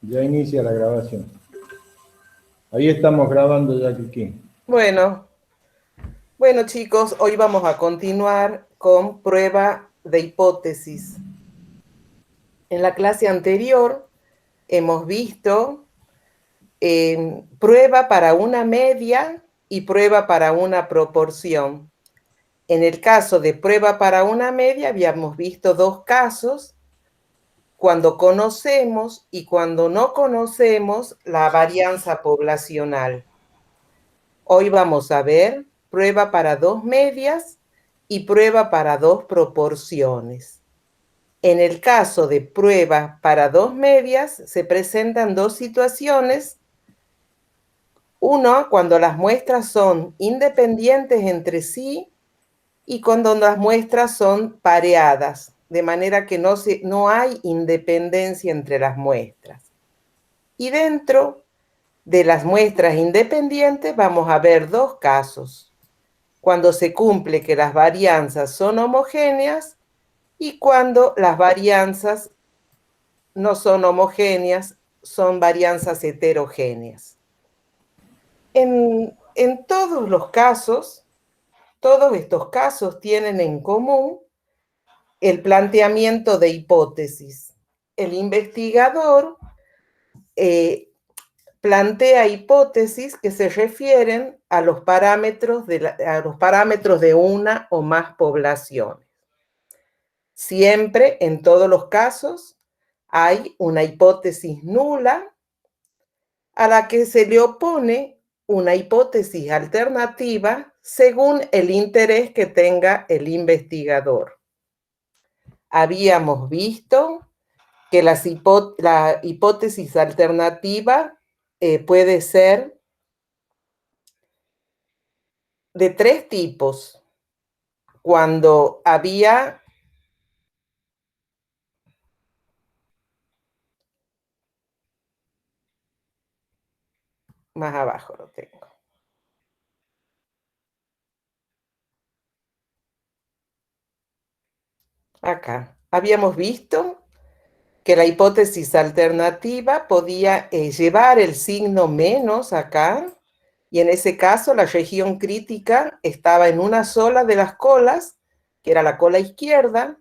Ya inicia la grabación. Ahí estamos grabando ya, Kiki. Bueno, chicos, hoy vamos a continuar con prueba de hipótesis. En la clase anterior hemos visto prueba para una media y prueba para una proporción. En el caso de prueba para una media habíamos visto dos casos: cuando conocemos y cuando no conocemos la varianza poblacional. Hoy vamos a ver prueba para dos medias y prueba para dos proporciones. En el caso de prueba para dos medias se presentan dos situaciones. Una, cuando las muestras son independientes entre sí y cuando las muestras son pareadas, de manera que no hay independencia entre las muestras. Y dentro de las muestras independientes vamos a ver dos casos: cuando se cumple que las varianzas son homogéneas y cuando las varianzas no son homogéneas, son varianzas heterogéneas. En todos los casos, todos estos casos tienen en común el planteamiento de hipótesis. El investigador plantea hipótesis que se refieren a los parámetros de una o más poblaciones. Siempre, en todos los casos, hay una hipótesis nula a la que se le opone una hipótesis alternativa según el interés que tenga el investigador. Habíamos visto que la hipótesis alternativa puede ser de tres tipos. Cuando había más abajo lo tengo. Acá. Habíamos visto que la hipótesis alternativa podía llevar el signo menos acá, y en ese caso la región crítica estaba en una sola de las colas, que era la cola izquierda,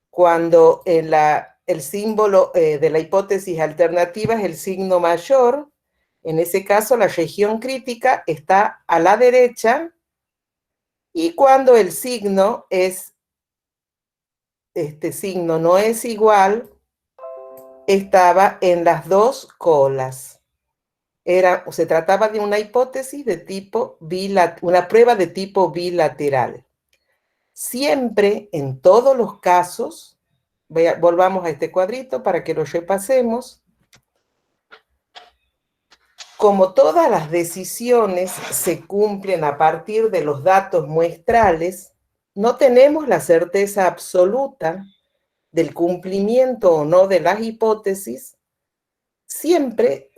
cuando el símbolo de la hipótesis alternativa es el signo mayor. En ese caso la región crítica está a la derecha, y cuando el signo este signo no es igual, estaba en las dos colas. Se trataba de una hipótesis de tipo una prueba de tipo bilateral. Siempre, en todos los casos, volvamos a este cuadrito para que lo repasemos. Como todas las decisiones se cumplen a partir de los datos muestrales, no tenemos la certeza absoluta del cumplimiento o no de las hipótesis. Siempre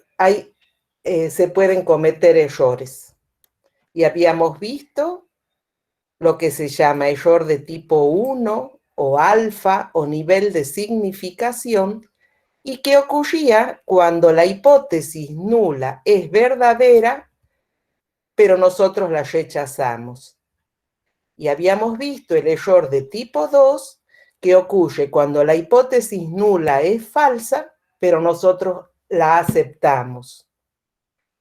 se pueden cometer errores. Y habíamos visto lo que se llama error de tipo 1 o alfa o nivel de significación, y que ocurría cuando la hipótesis nula es verdadera, pero nosotros la rechazamos. Y habíamos visto el error de tipo 2, que ocurre cuando la hipótesis nula es falsa, pero nosotros la aceptamos.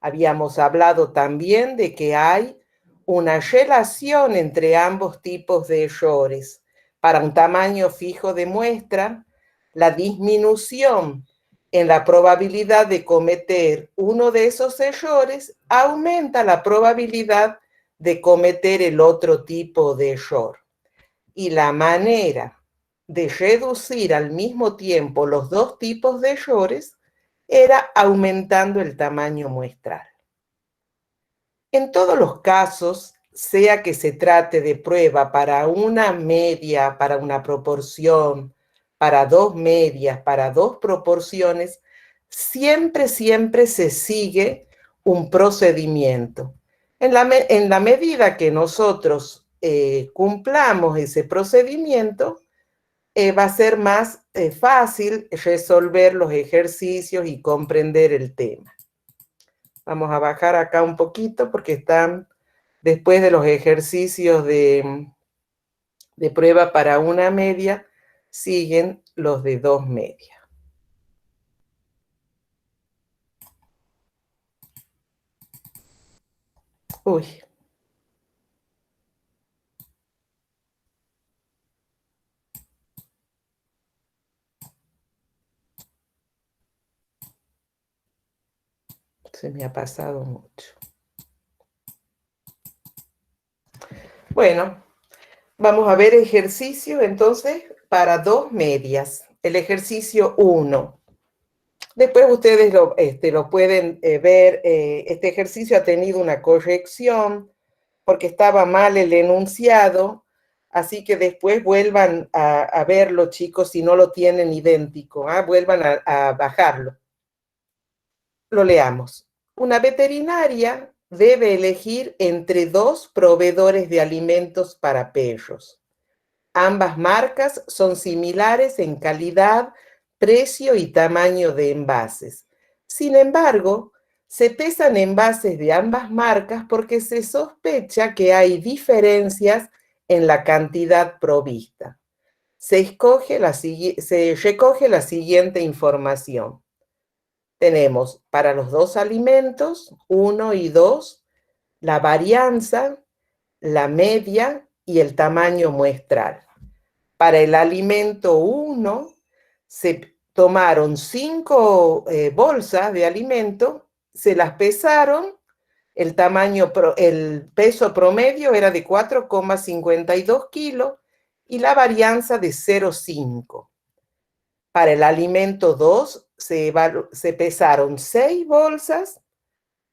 Habíamos hablado también de que hay una relación entre ambos tipos de errores. Para un tamaño fijo de muestra, la disminución en la probabilidad de cometer uno de esos errores aumenta la probabilidad de cometer el otro tipo de error. Y la manera de reducir al mismo tiempo los dos tipos de errores era aumentando el tamaño muestral. En todos los casos, sea que se trate de prueba para una media, para una proporción, para dos medias, para dos proporciones, siempre se sigue un procedimiento. En la medida que nosotros cumplamos ese procedimiento, va a ser más fácil resolver los ejercicios y comprender el tema. Vamos a bajar acá un poquito porque están después de los ejercicios de prueba para una media, siguen los de 2 medias. Uy. Se me ha pasado mucho. Bueno, vamos a ver ejercicio entonces para 2 medias. El ejercicio 1. Después ustedes lo pueden ver. Este ejercicio ha tenido una corrección porque estaba mal el enunciado, así que después vuelvan a verlo, chicos, si no lo tienen idéntico. Vuelvan a bajarlo. Lo leamos. Una veterinaria debe elegir entre 2 proveedores de alimentos para perros. Ambas marcas son similares en calidad, precio y tamaño de envases. Sin embargo, se pesan envases de ambas marcas porque se sospecha que hay diferencias en la cantidad provista. Se recoge la siguiente información. Tenemos para los 2 alimentos, 1 y 2, la varianza, la media y el tamaño muestral. Para el alimento 1, se tomaron 5 bolsas de alimento, se las pesaron, el peso promedio era de 4,52 kilos y la varianza de 0,5. Para el alimento 2 se pesaron 6 bolsas,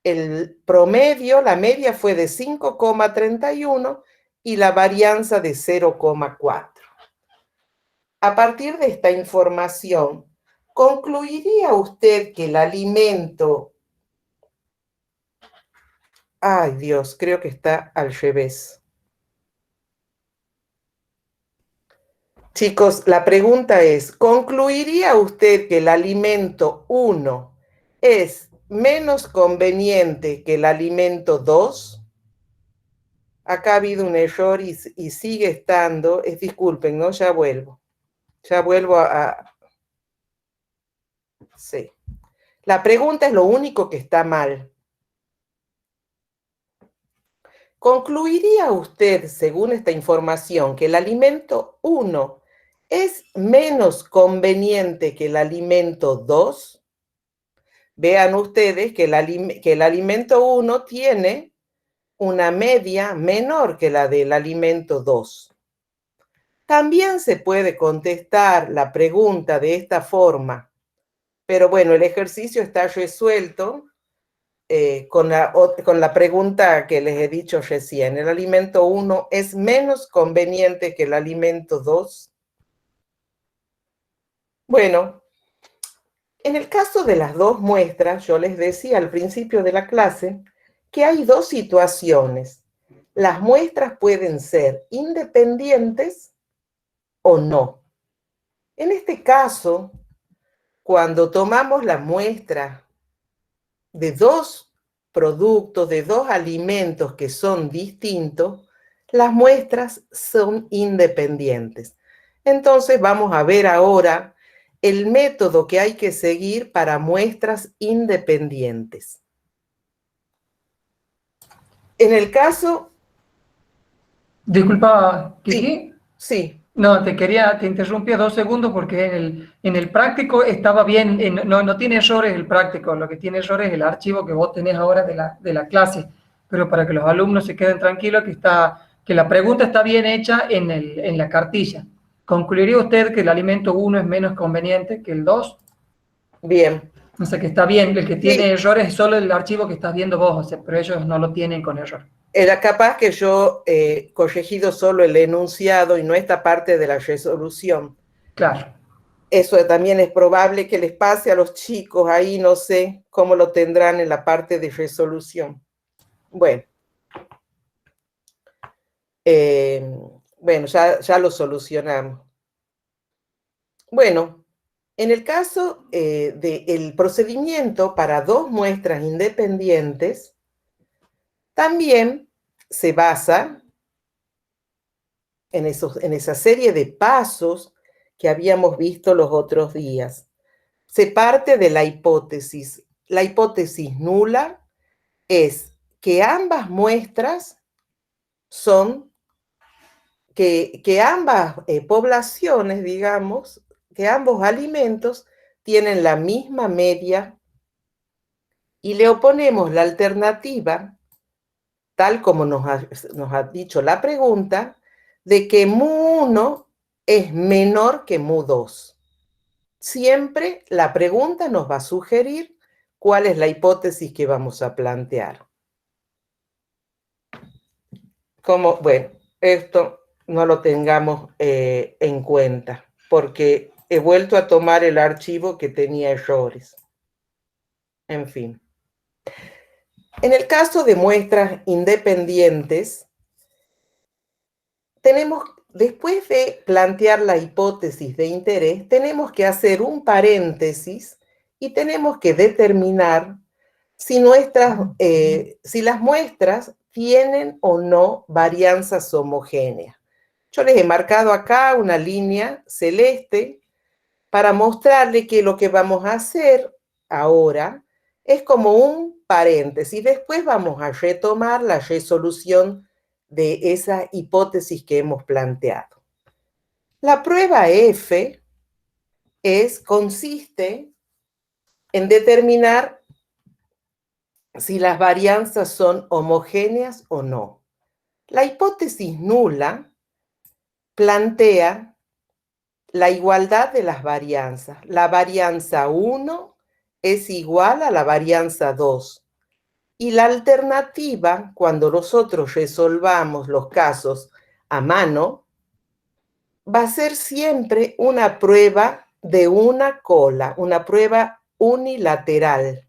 el promedio, la media fue de 5,31 y la varianza de 0,4. A partir de esta información, ¿concluiría usted que el alimento... Ay, Dios, creo que está al revés. Chicos, la pregunta es, ¿concluiría usted que el alimento 1 es menos conveniente que el alimento 2? Acá ha habido un error y sigue estando. Disculpen, ¿no? Ya vuelvo. Ya vuelvo a... Sí. La pregunta es lo único que está mal. ¿Concluiría usted, según esta información, que el alimento 1 es menos conveniente que el alimento 2? Vean ustedes que el alimento 1 tiene una media menor que la del alimento 2. También se puede contestar la pregunta de esta forma, pero bueno, el ejercicio está resuelto con la pregunta que les he dicho recién. ¿El alimento 1 es menos conveniente que el alimento 2? Bueno, en el caso de las 2 muestras, yo les decía al principio de la clase que hay 2 situaciones. Las muestras pueden ser independientes o no. En este caso, cuando tomamos la muestra de 2 productos, de 2 alimentos que son distintos, las muestras son independientes. Entonces vamos a ver ahora el método que hay que seguir para muestras independientes. En el caso... Disculpa, Kiki. Sí. No, te interrumpí 2 segundos porque en el práctico estaba bien, no tiene errores el práctico, lo que tiene errores es el archivo que vos tenés ahora de la clase, pero para que los alumnos se queden tranquilos que la pregunta está bien hecha en la cartilla. ¿Concluiría usted que el alimento 1 es menos conveniente que el 2? Bien. O sea que está bien, el que tiene errores es solo el archivo que estás viendo vos, o sea, pero ellos no lo tienen con error. Era capaz que yo he corregido solo el enunciado y no esta parte de la resolución. Claro. Eso también es probable que les pase a los chicos, ahí no sé cómo lo tendrán en la parte de resolución. Bueno. Bueno, ya lo solucionamos. Bueno, en el caso del procedimiento para dos muestras independientes, también se basa en esa serie de pasos que habíamos visto los otros días. Se parte de la hipótesis. La hipótesis nula es que ambas muestras son, que ambas poblaciones, digamos, que ambos alimentos tienen la misma media y le oponemos la alternativa, tal como nos ha dicho la pregunta, de que mu1 es menor que mu2. Siempre la pregunta nos va a sugerir cuál es la hipótesis que vamos a plantear. Bueno, esto no lo tengamos en cuenta, porque he vuelto a tomar el archivo que tenía errores. En fin. En el caso de muestras independientes, después de plantear la hipótesis de interés, tenemos que hacer un paréntesis y tenemos que determinar si las muestras tienen o no varianzas homogéneas. Yo les he marcado acá una línea celeste para mostrarle que lo que vamos a hacer ahora es como un paréntesis. Después vamos a retomar la resolución de esa hipótesis que hemos planteado. La prueba F consiste en determinar si las varianzas son homogéneas o no. La hipótesis nula plantea la igualdad de las varianzas. La varianza 1 es igual a la varianza 2. Y la alternativa, cuando nosotros resolvamos los casos a mano, va a ser siempre una prueba de una cola, una prueba unilateral.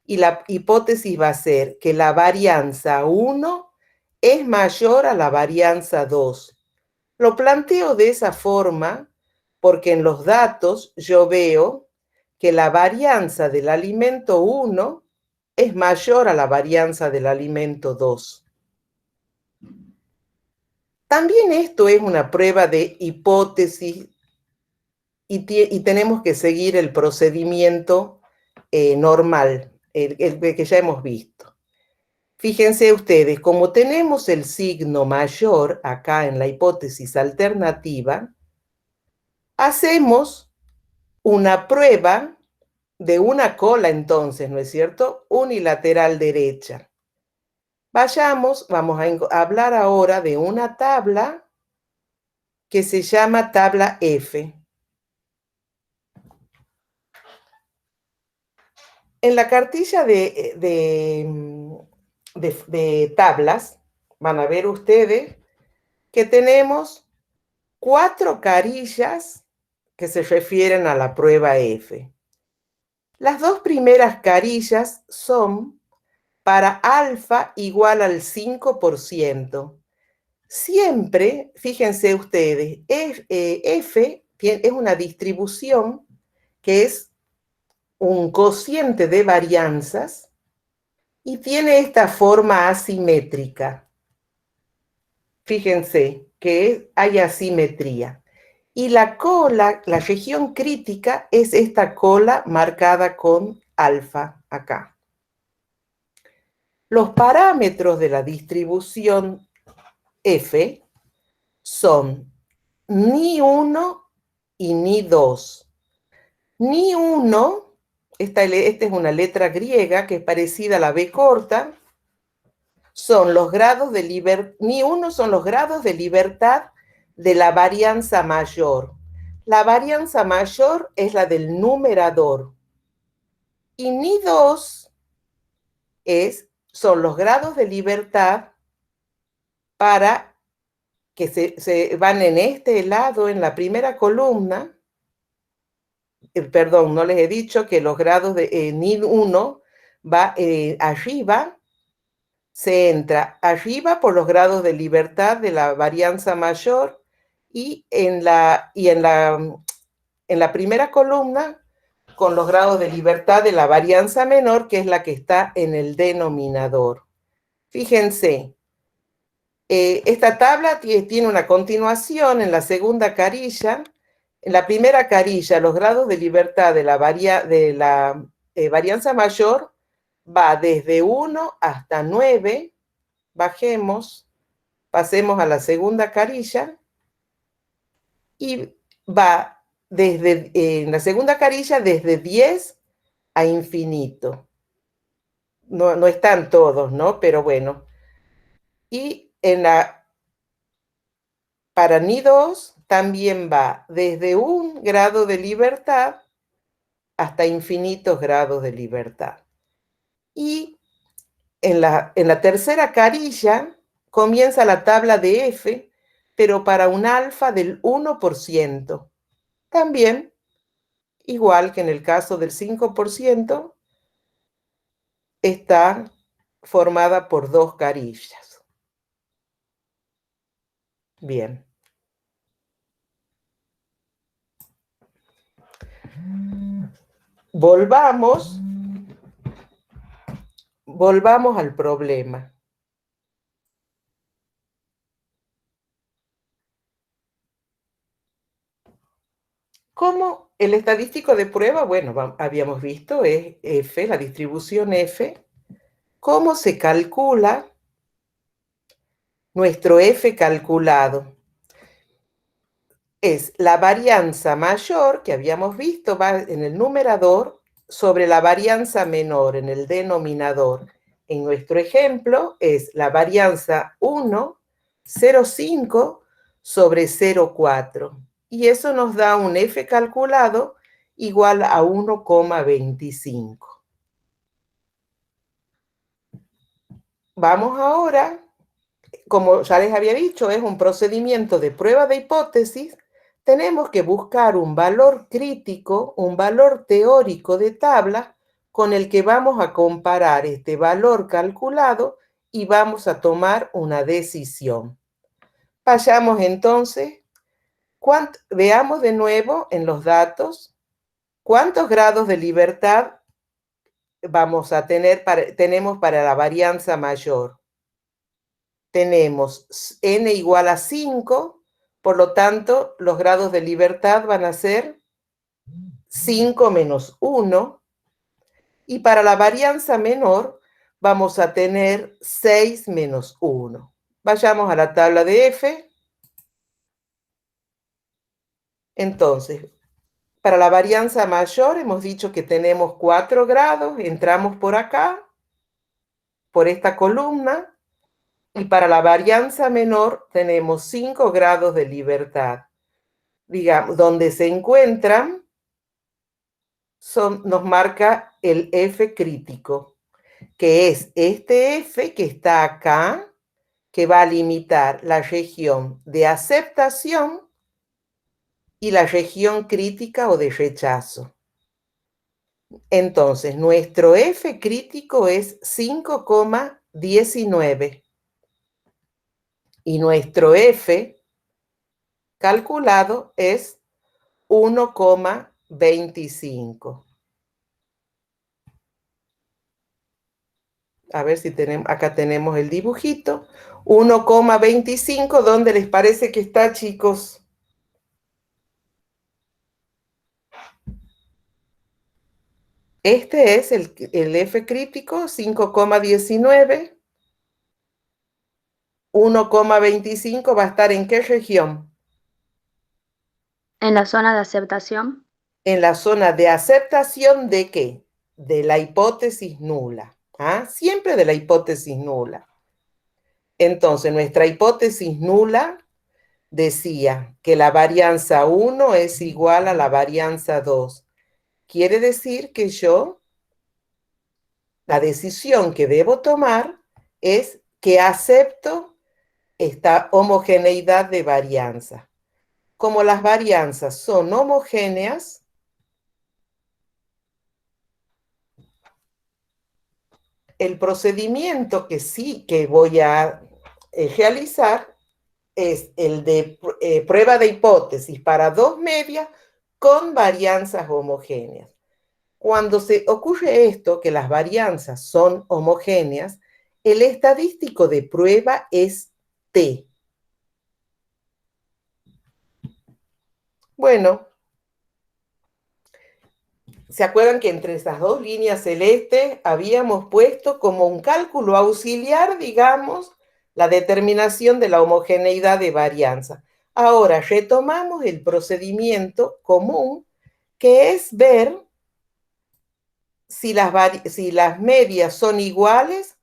Y la hipótesis va a ser que la varianza 1 es mayor a la varianza 2. Lo planteo de esa forma porque en los datos yo veo que la varianza del alimento 1 es mayor a la varianza del alimento 2. También esto es una prueba de hipótesis y tenemos que seguir el procedimiento normal, el que ya hemos visto. Fíjense ustedes, como tenemos el signo mayor acá en la hipótesis alternativa, hacemos una prueba de una cola entonces, ¿no es cierto? Unilateral derecha. Vamos a hablar ahora de una tabla que se llama tabla F. En la cartilla de tablas, van a ver ustedes que tenemos 4 carillas que se refieren a la prueba F. Las 2 primeras carillas son para alfa igual al 5%. Siempre, fíjense ustedes, F es una distribución que es un cociente de varianzas y tiene esta forma asimétrica. Fíjense que hay asimetría. Y la cola, la región crítica, es esta cola marcada con alfa acá. Los parámetros de la distribución F son ni 1 y ni 2. Ni 1, esta es una letra griega que es parecida a la B corta, son los grados de libertad, ni 1 son los grados de libertad de la varianza mayor. La varianza mayor es la del numerador. Y ni 2 son los grados de libertad para que se van en este lado, en la primera columna. Perdón, no les he dicho que los grados de ni 1 va arriba, se entra arriba por los grados de libertad de la varianza mayor y en la en la primera columna con los grados de libertad de la varianza menor, que es la que está en el denominador. Fíjense, esta tabla tiene una continuación en la segunda carilla. En la primera carilla, los grados de libertad de la varianza mayor va desde 1 hasta 9. Bajemos, pasemos a la segunda carilla y va en la segunda carilla desde 10 a infinito. No están todos, ¿no? Pero bueno. Y para ni2 también va desde 1 grado de libertad hasta infinitos grados de libertad. Y en la tercera carilla comienza la tabla de F, pero para un alfa del 1%. También, igual que en el caso del 5%, está formada por 2 carillas. Bien. Volvamos al problema. ¿Cómo el estadístico de prueba? Bueno, habíamos visto, es F, la distribución F. ¿Cómo se calcula nuestro F calculado? Es la varianza mayor, que habíamos visto, va en el numerador, sobre la varianza menor en el denominador. En nuestro ejemplo es la varianza 1, 0,5 sobre 0,4. Y eso nos da un F calculado igual a 1,25. Vamos ahora, como ya les había dicho, es un procedimiento de prueba de hipótesis. Tenemos que buscar un valor crítico, un valor teórico de tabla con el que vamos a comparar este valor calculado y vamos a tomar una decisión. Vayamos entonces, veamos de nuevo en los datos cuántos grados de libertad tenemos para la varianza mayor. Tenemos n igual a 5, por lo tanto, los grados de libertad van a ser 5 menos 1. Y para la varianza menor, vamos a tener 6 menos 1. Vayamos a la tabla de F. Entonces, para la varianza mayor, hemos dicho que tenemos 4 grados. Entramos por acá, por esta columna. Y para la varianza menor tenemos 5 grados de libertad. Digamos, donde se encuentran, nos marca el F crítico, que es este F que está acá, que va a limitar la región de aceptación y la región crítica o de rechazo. Entonces, nuestro F crítico es 5,19. Y nuestro F calculado es 1,25. A ver si acá tenemos el dibujito. 1,25, ¿dónde les parece que está, chicos? Este es el F crítico, 5,19. 1,25 va a estar ¿en qué región? En la zona de aceptación. En la zona de aceptación ¿de qué? De la hipótesis nula. ¿Ah? Siempre de la hipótesis nula. Entonces, nuestra hipótesis nula decía que la varianza 1 es igual a la varianza 2. Quiere decir que la decisión que debo tomar es que acepto esta homogeneidad de varianza. Como las varianzas son homogéneas, el procedimiento que voy a realizar es el de prueba de hipótesis para 2 medias con varianzas homogéneas. Cuando se ocurre esto, que las varianzas son homogéneas, el estadístico de prueba es T. Bueno, ¿se acuerdan que entre esas dos líneas celestes habíamos puesto como un cálculo auxiliar, digamos, la determinación de la homogeneidad de varianza? Ahora retomamos el procedimiento común, que es ver si las medias son iguales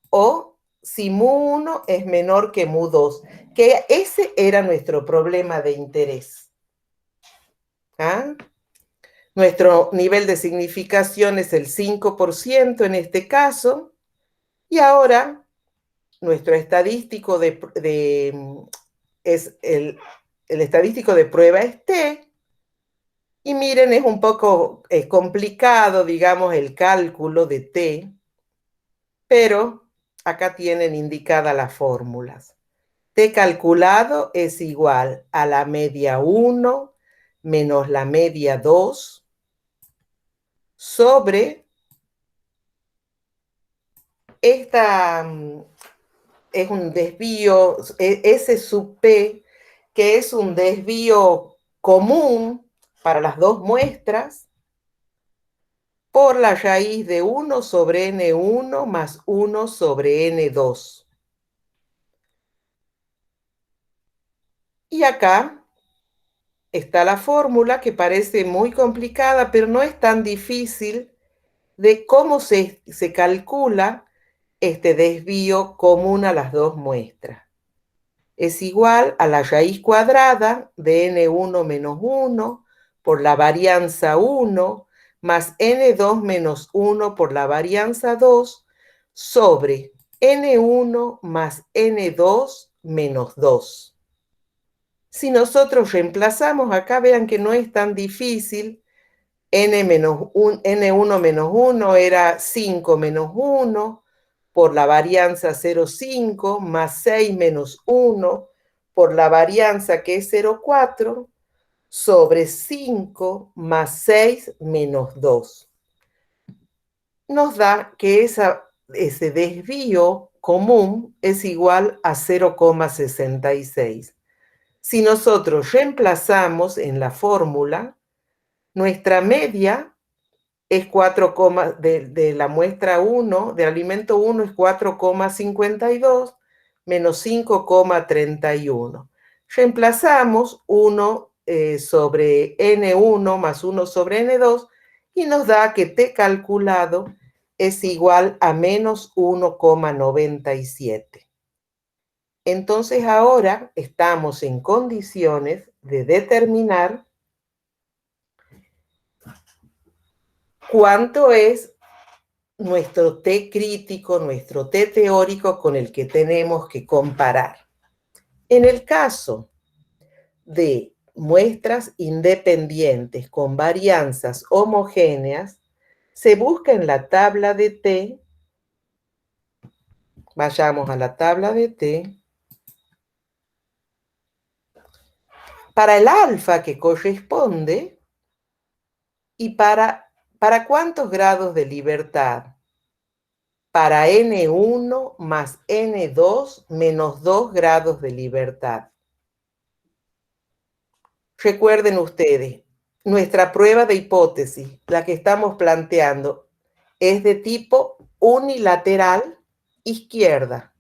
o si mu1 es menor que mu2, que ese era nuestro problema de interés. ¿Ah? Nuestro nivel de significación es el 5% en este caso, y ahora nuestro estadístico es el estadístico de prueba es T, y miren, es un poco complicado, digamos, el cálculo de T, pero acá tienen indicadas las fórmulas. T calculado es igual a la media 1 menos la media 2 sobre esta es un desvío, S sub P, que es un desvío común para las dos muestras, por la raíz de 1 sobre N1 más 1 sobre N2. Y acá está la fórmula, que parece muy complicada, pero no es tan difícil, de cómo se calcula este desvío común a las dos muestras. Es igual a la raíz cuadrada de N1 menos 1 por la varianza 1 más N2 menos 1 por la varianza 2 sobre N1 más N2 menos 2. Si nosotros reemplazamos acá, vean que no es tan difícil. N1 menos 1 era 5 menos 1 por la varianza 0,5 más 6 menos 1 por la varianza que es 0,4 sobre 5 más 6 menos 2. Nos da que ese desvío común es igual a 0,66. Si nosotros reemplazamos en la fórmula, nuestra media es 4, de la muestra 1, del alimento 1 es 4,52 menos 5,31. Reemplazamos 1 sobre N1 más 1 sobre N2 y nos da que T calculado es igual a menos 1,97. Entonces ahora estamos en condiciones de determinar cuánto es nuestro T crítico, nuestro T teórico con el que tenemos que comparar. En el caso de muestras independientes con varianzas homogéneas, se busca en la tabla de T, vayamos a la tabla de T, para el alfa que corresponde y para cuántos grados de libertad. Para N1 más N2 menos 2 grados de libertad. Recuerden ustedes, nuestra prueba de hipótesis, la que estamos planteando, es de tipo unilateral izquierda.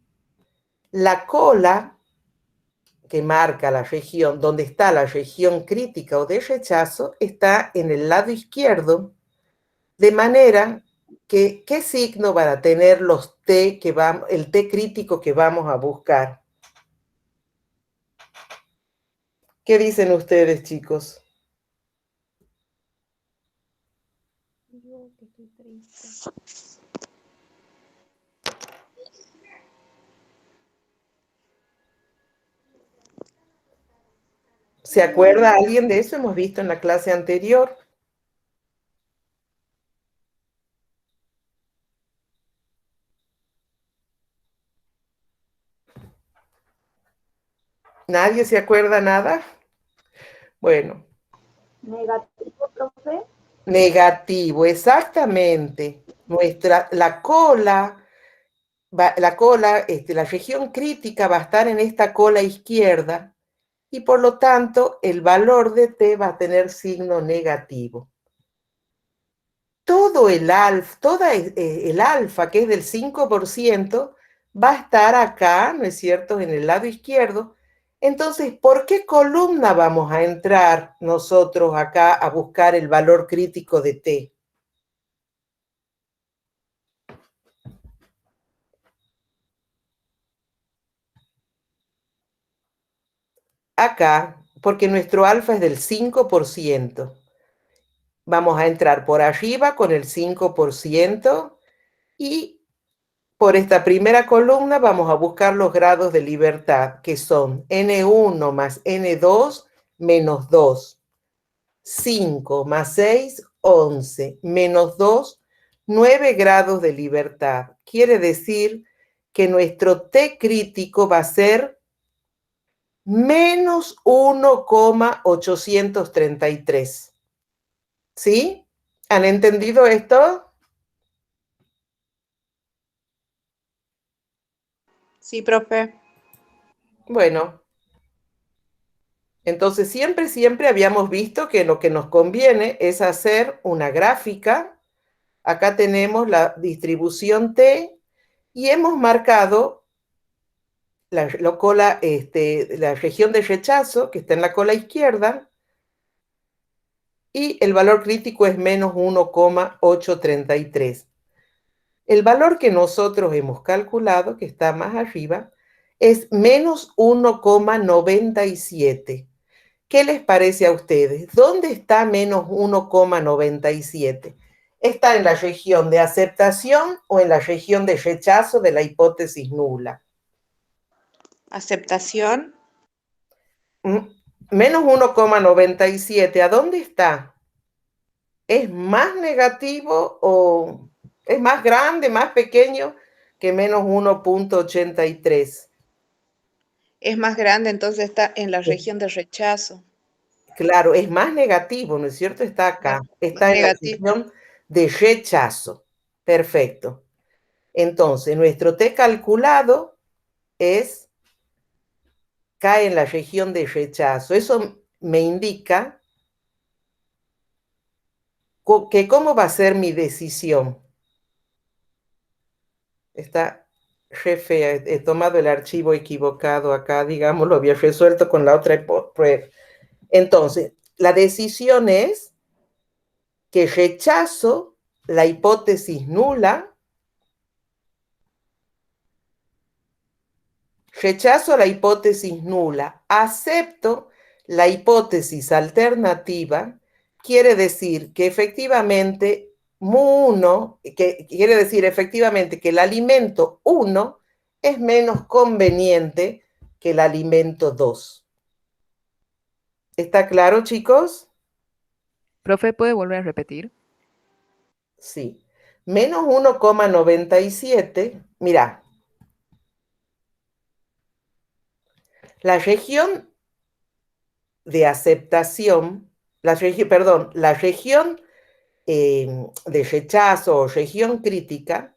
La cola que marca la región, donde está la región crítica o de rechazo, está en el lado izquierdo, de manera que, ¿qué signo van a tener los T el T crítico que vamos a buscar? ¿Qué dicen ustedes, chicos? ¿Se acuerda alguien de eso? Hemos visto en la clase anterior. ¿Nadie se acuerda nada? Bueno, Negativo, profe. Negativo, exactamente. La cola, la región crítica va a estar en esta cola izquierda y por lo tanto el valor de T va a tener signo negativo. Todo el alfa, que es del 5%, va a estar acá, ¿no es cierto?, en el lado izquierdo. Entonces, ¿por qué columna vamos a entrar nosotros acá a buscar el valor crítico de T? Acá, porque nuestro alfa es del 5%. Vamos a entrar por arriba con el 5% y por esta primera columna vamos a buscar los grados de libertad, que son N1 más N2 menos 2. 5 más 6, 11, menos 2, 9 grados de libertad. Quiere decir que nuestro T crítico va a ser menos 1,833. ¿Sí? ¿Han entendido esto? Sí, profe. Bueno, entonces siempre habíamos visto que lo que nos conviene es hacer una gráfica. Acá tenemos la distribución T y hemos marcado la región de rechazo, que está en la cola izquierda, y el valor crítico es menos 1,833. El valor que nosotros hemos calculado, que está más arriba, es menos 1,97. ¿Qué les parece a ustedes? ¿Dónde está menos 1,97? ¿Está en la región de aceptación o en la región de rechazo de la hipótesis nula? Aceptación. Menos 1,97, ¿a dónde está? ¿Es más negativo o es más grande, más pequeño que menos 1,83? Es más grande, entonces está en la región de rechazo. Claro, es más negativo, ¿no es cierto? Está acá, está en la región de rechazo. Perfecto. Entonces, nuestro T calculado cae en la región de rechazo. Eso me indica que cómo va a ser mi decisión. Está re fea, he tomado el archivo equivocado acá, digamos, lo había resuelto con la otra prueba. Entonces, la decisión es que rechazo la hipótesis nula, rechazo la hipótesis nula, acepto la hipótesis alternativa, quiere decir que efectivamente mu1, que quiere decir efectivamente que el alimento 1 es menos conveniente que el alimento 2. ¿Está claro, chicos? Profe, ¿puede volver a repetir? Sí. Menos 1,97, mirá. La región de aceptación, la región de rechazo o región crítica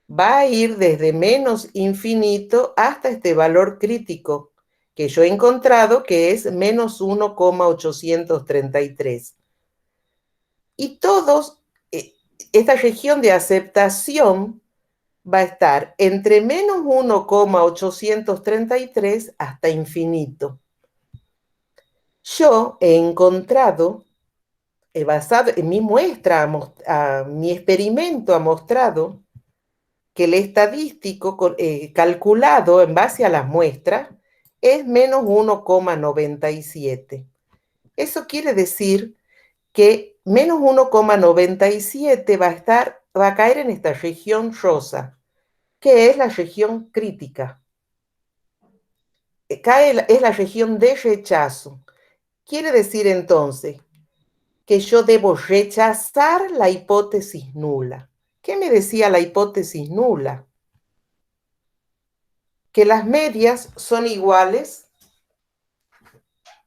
va a ir desde menos infinito hasta este valor crítico que yo he encontrado, que es menos 1,833. Y esta región de aceptación va a estar entre menos 1,833 hasta infinito. Yo he encontrado, basado en mi muestra, mi experimento ha mostrado que el estadístico calculado en base a las muestras es menos 1,97. Eso quiere decir que menos 1,97 va a caer en esta región rosa, que es la región crítica. Es la región de rechazo. Quiere decir entonces que yo debo rechazar la hipótesis nula. ¿Qué me decía la hipótesis nula? Que las medias son iguales.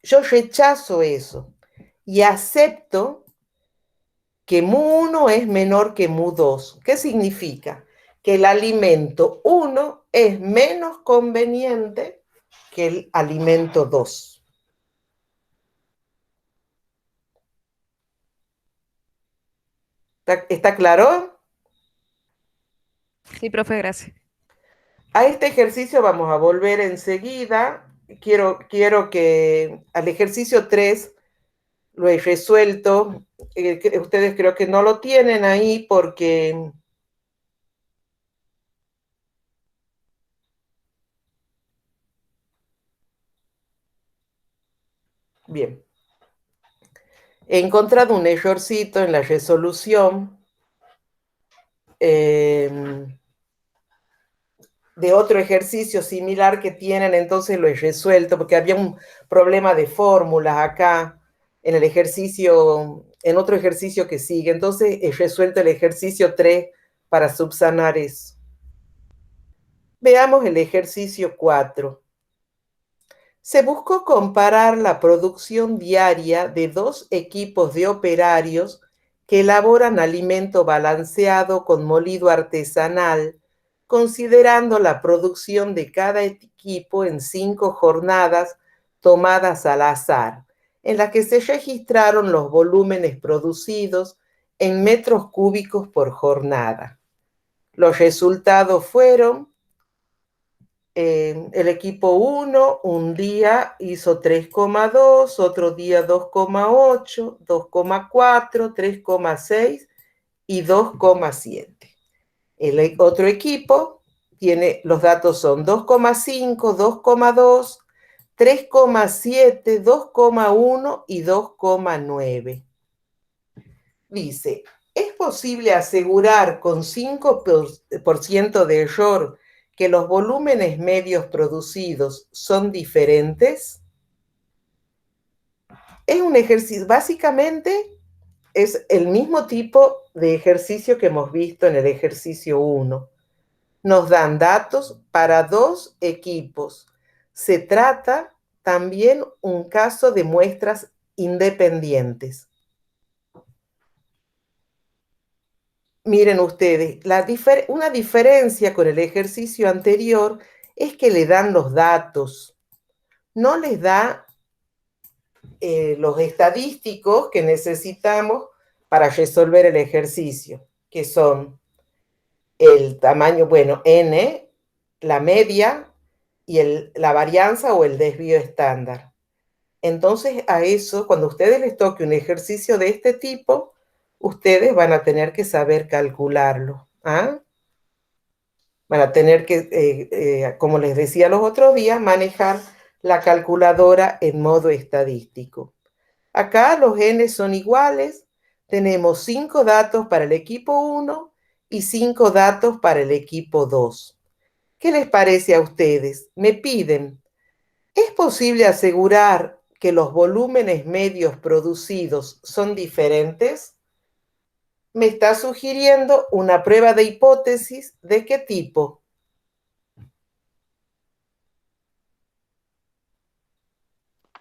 Yo rechazo eso. y acepto que mu1 es menor que mu2. ¿Qué significa? Que el alimento 1 es menos conveniente que el alimento 2. ¿Está claro? Sí, profe, gracias. A este ejercicio vamos a volver enseguida. Quiero que al ejercicio 3 lo he resuelto. Ustedes creo que no lo tienen ahí porque... Bien. He encontrado un errorcito en la resolución de otro ejercicio similar que tienen, entonces lo he resuelto porque había un problema de fórmulas acá en el ejercicio, en otro ejercicio que sigue. Entonces he resuelto el ejercicio 3 para subsanar eso. Veamos el ejercicio 4. Se buscó comparar la producción diaria de 2 equipos de operarios que elaboran alimento balanceado con molido artesanal, considerando la producción de cada equipo en 5 jornadas tomadas al azar, en las que se registraron los volúmenes producidos en metros cúbicos por jornada. Los resultados fueron: el equipo 1 un día hizo 3,2, otro día 2,8, 2,4, 3,6 y 2,7. El otro equipo tiene, los datos son 2,5, 2,2, 3,7, 2,1 y 2,9. Dice, ¿es posible asegurar con 5% de error que los volúmenes medios producidos son diferentes? Es un ejercicio, básicamente es el mismo tipo de ejercicio que hemos visto en el ejercicio 1. Nos dan datos para 2 equipos. Se trata también un caso de muestras independientes. Miren ustedes, una diferencia con el ejercicio anterior es que le dan los datos, no les da los estadísticos que necesitamos para resolver el ejercicio, que son el tamaño, bueno, n, la media y la varianza o el desvío estándar. Entonces, a eso, cuando a ustedes les toque un ejercicio de este tipo, ustedes van a tener que saber calcularlo. ¿Ah? Van a tener que, como les decía los otros días, manejar la calculadora en modo estadístico. Acá los n son iguales. Tenemos 5 datos para el equipo 1 y 5 datos para el equipo 2. ¿Qué les parece a ustedes? Me piden, ¿es posible asegurar que los volúmenes medios producidos son diferentes? Me está sugiriendo una prueba de hipótesis. ¿De qué tipo?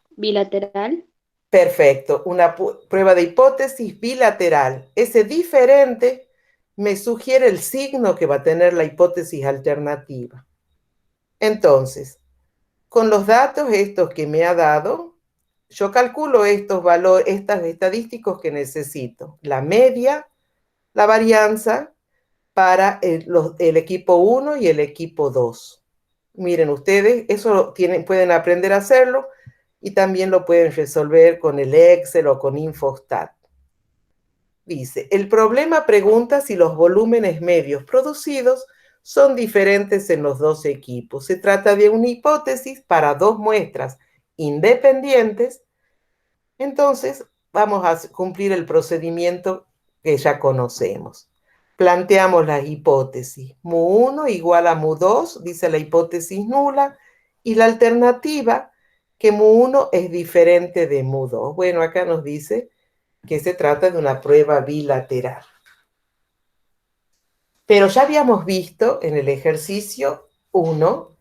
Bilateral. Perfecto, una prueba de hipótesis bilateral. Ese diferente me sugiere el signo que va a tener la hipótesis alternativa. Entonces, con los datos estos que me ha dado, yo calculo estos valores, estas estadísticos que necesito. La media, la varianza para el equipo 1 y el equipo 2. Miren ustedes, eso pueden aprender a hacerlo y también lo pueden resolver con el Excel o con Infostat. Dice, el problema pregunta si los volúmenes medios producidos son diferentes en los 2 equipos. Se trata de una hipótesis para 2 muestras independientes. Entonces, vamos a cumplir el procedimiento que ya conocemos. Planteamos las hipótesis. Mu1 igual a Mu2, dice la hipótesis nula, y la alternativa, que Mu1 es diferente de Mu2. Bueno, acá nos dice que se trata de una prueba bilateral. Pero ya habíamos visto en el ejercicio 1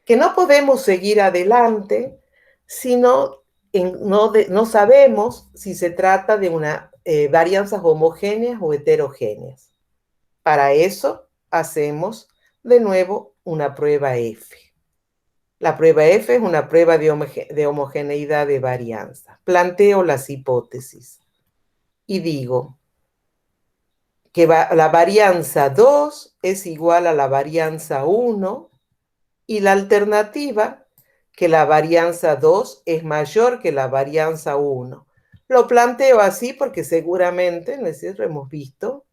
que no podemos seguir adelante si no no sabemos si se trata de una varianzas homogéneas o heterogéneas. Para eso hacemos de nuevo una prueba F. La prueba F es una prueba de homogeneidad de varianza. Planteo las hipótesis y digo que la varianza 2 es igual a la varianza 1 y la alternativa que la varianza 2 es mayor que la varianza 1. Lo planteo así porque seguramente, ¿no es cierto?, hemos visto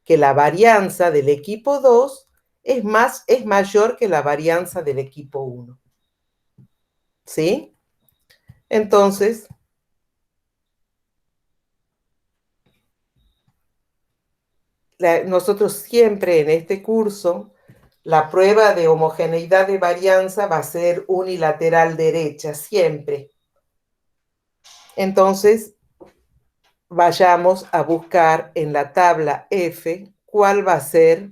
que la varianza del equipo 2 es mayor que la varianza del equipo 1. ¿Sí? Entonces, nosotros siempre en este curso, la prueba de homogeneidad de varianza va a ser unilateral derecha, siempre. Entonces, vayamos a buscar en la tabla F cuál va a ser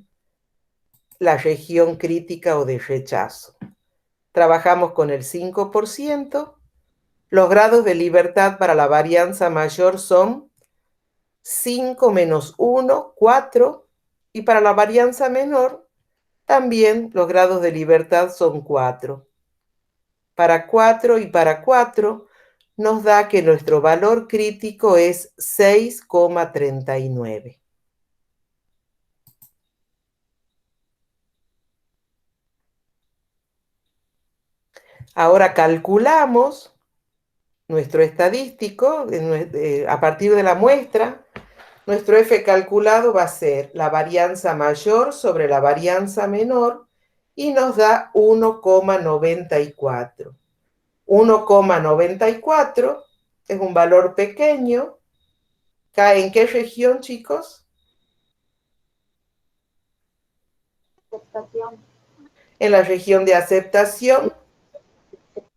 la región crítica o de rechazo. Trabajamos con el 5%. Los grados de libertad para la varianza mayor son 5 menos 1, 4. Y para la varianza menor, también los grados de libertad son 4. Para 4 y para 4 nos da que nuestro valor crítico es 6,39. Ahora calculamos nuestro estadístico a partir de la muestra. Nuestro F calculado va a ser la varianza mayor sobre la varianza menor y nos da 1,94. 1,94 es un valor pequeño. ¿Cae en qué región, chicos? Aceptación. En la región de aceptación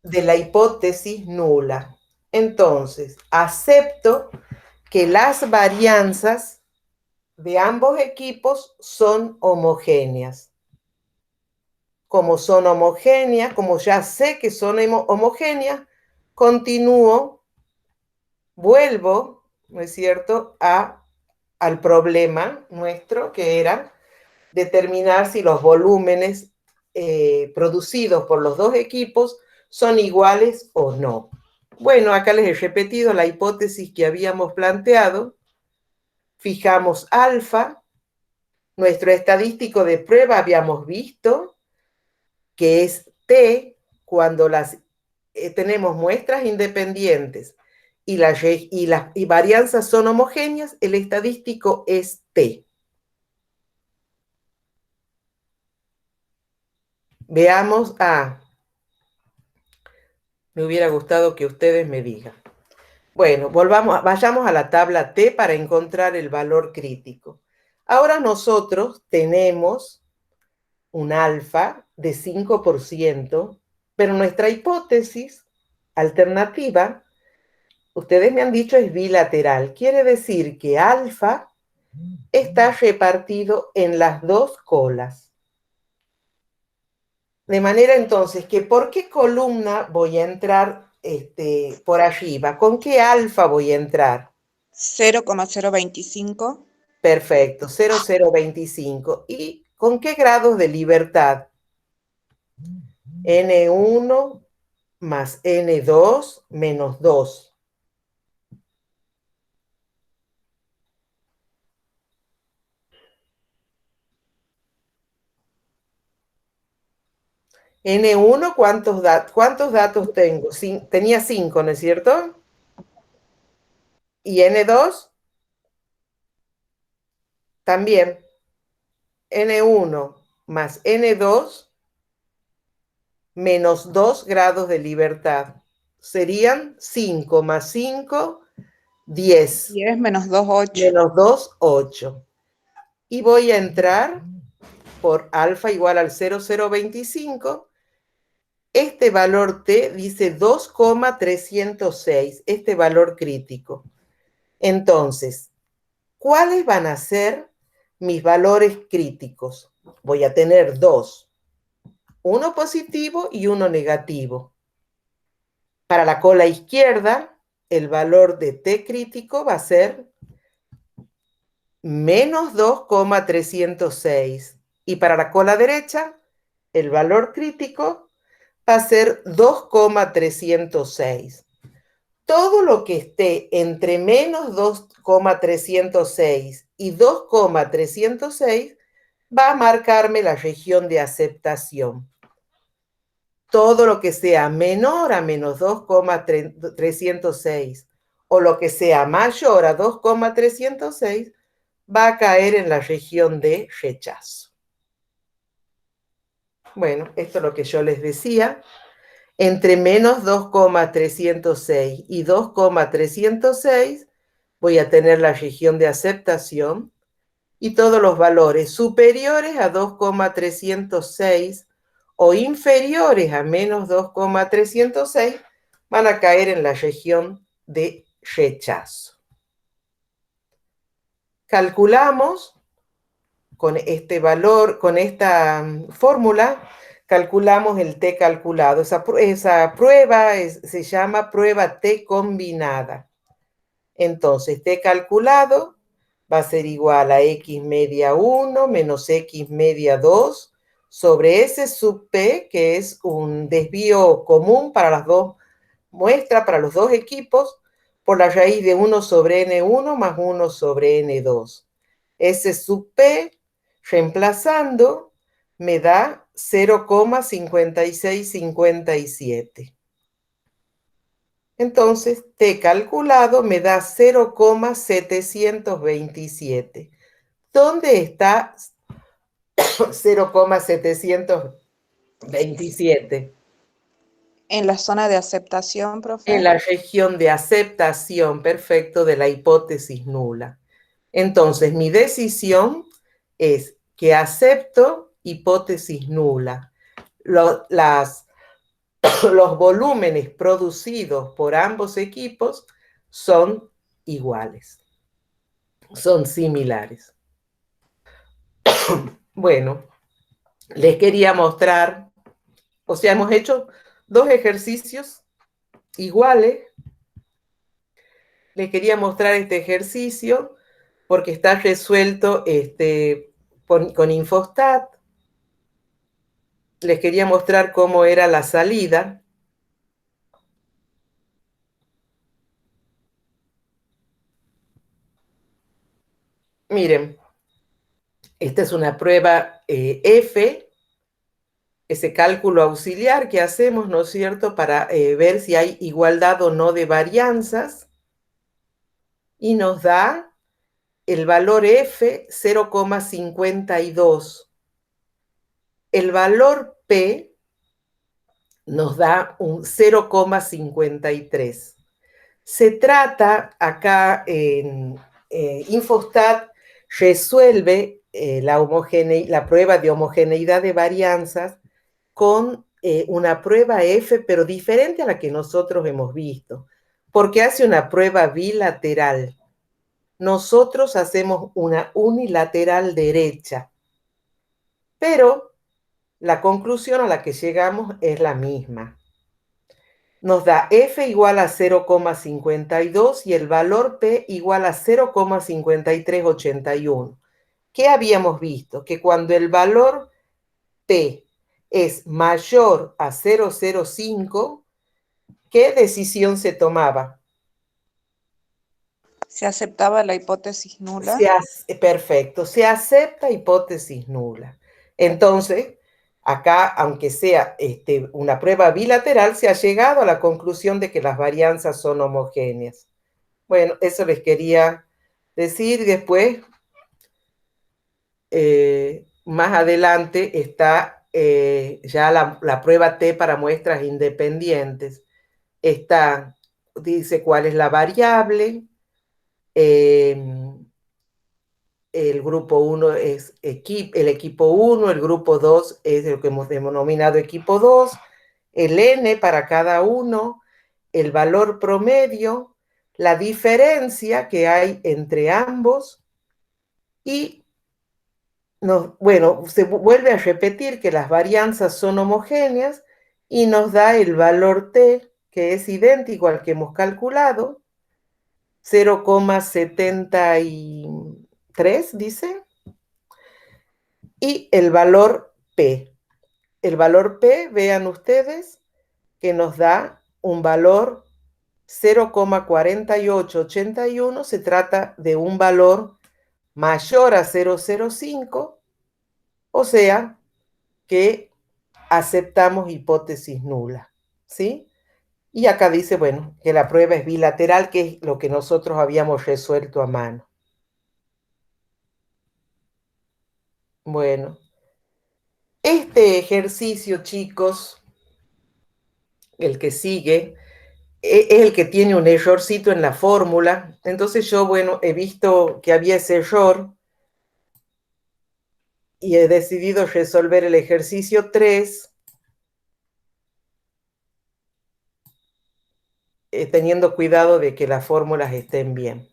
de la hipótesis nula. Entonces, acepto que las varianzas de ambos equipos son homogéneas. Como son homogéneas, como ya sé que son homogéneas, continúo, vuelvo, ¿no es cierto?, al problema nuestro, que era determinar si los volúmenes producidos por los dos equipos son iguales o no. Bueno, acá les he repetido la hipótesis que habíamos planteado. Fijamos alfa. Nuestro estadístico de prueba habíamos visto que es T cuando tenemos muestras independientes y varianzas son homogéneas, el estadístico es T. Veamos me hubiera gustado que ustedes me digan. Bueno, vayamos a la tabla T para encontrar el valor crítico. Ahora nosotros tenemos un alfa de 5%, pero nuestra hipótesis alternativa, ustedes me han dicho, es bilateral. Quiere decir que alfa está repartido en las dos colas. De manera entonces que ¿por qué columna voy a entrar por arriba? ¿Con qué alfa voy a entrar? 0,025. Perfecto, 0,025. ¿Y con qué grados de libertad? N1 más N2 menos 2. N1, ¿cuántos datos tengo? Tenía 5, ¿no es cierto? Y N2 también. N1 más N2 menos 2 grados de libertad. Serían 5 más 5, 10. 10 menos 2, 8. Menos 2, 8. Y voy a entrar por alfa igual al 0,025. Este valor T dice 2,306, este valor crítico. Entonces, ¿cuáles van a ser mis valores críticos? Voy a tener dos, uno positivo y uno negativo. Para la cola izquierda, el valor de T crítico va a ser menos 2,306. Y para la cola derecha, el valor crítico va a ser 2,306. Todo lo que esté entre menos 2,306 y 2,306 va a marcarme la región de aceptación. Todo lo que sea menor a menos 2,306 o lo que sea mayor a 2,306 va a caer en la región de rechazo. Bueno, esto es lo que yo les decía. Entre menos 2,306 y 2,306 voy a tener la región de aceptación y todos los valores superiores a 2,306 o inferiores a menos 2,306 van a caer en la región de rechazo. Calculamos con este valor, con esta fórmula, calculamos el T calculado. Esa prueba se llama prueba T combinada. Entonces, T calculado va a ser igual a X media 1 menos X media 2 sobre S sub P, que es un desvío común para las dos muestras, para los dos equipos, por la raíz de 1 sobre N1 más 1 sobre N2. S sub P, reemplazando, me da 0,5657. Entonces, T calculado me da 0,727. ¿Dónde está 0,727? En la zona de aceptación, profe. En la región de aceptación, perfecto, de la hipótesis nula. Entonces, mi decisión es que acepto hipótesis nula. Los volúmenes producidos por ambos equipos son iguales, son similares. Bueno, les quería mostrar, o sea, hemos hecho dos ejercicios iguales. Les quería mostrar este ejercicio porque está resuelto con Infostat. Les quería mostrar cómo era la salida. Miren, esta es una prueba F, ese cálculo auxiliar que hacemos, ¿no es cierto?, para ver si hay igualdad o no de varianzas. Y nos da el valor F 0,52. El valor P nos da un 0,53. Se trata, acá en Infostat resuelve la prueba de homogeneidad de varianzas con una prueba F, pero diferente a la que nosotros hemos visto, porque hace una prueba bilateral. Nosotros hacemos una unilateral derecha, pero la conclusión a la que llegamos es la misma. Nos da F igual a 0,52 y el valor P igual a 0,5381. ¿Qué habíamos visto? Que cuando el valor P es mayor a 0,05, ¿qué decisión se tomaba? ¿Se aceptaba la hipótesis nula? Perfecto, se acepta hipótesis nula. Entonces, acá, aunque sea una prueba bilateral, se ha llegado a la conclusión de que las varianzas son homogéneas. Bueno, eso les quería decir. Después, más adelante, está ya la prueba T para muestras independientes. Dice cuál es la variable. El grupo 1 es el equipo 1, el grupo 2 es lo que hemos denominado equipo 2, el n para cada uno, el valor promedio, la diferencia que hay entre ambos y, bueno, se vuelve a repetir que las varianzas son homogéneas y nos da el valor T que es idéntico al que hemos calculado, 0,73, dice, y el valor P. El valor P, vean ustedes, que nos da un valor 0,4881, se trata de un valor mayor a 0,05, o sea, que aceptamos hipótesis nula, ¿sí? Y acá dice, bueno, que la prueba es bilateral, que es lo que nosotros habíamos resuelto a mano. Bueno, este ejercicio, chicos, el que sigue, es el que tiene un errorcito en la fórmula. Entonces yo, bueno, he visto que había ese error y he decidido resolver el ejercicio 3, teniendo cuidado de que las fórmulas estén bien.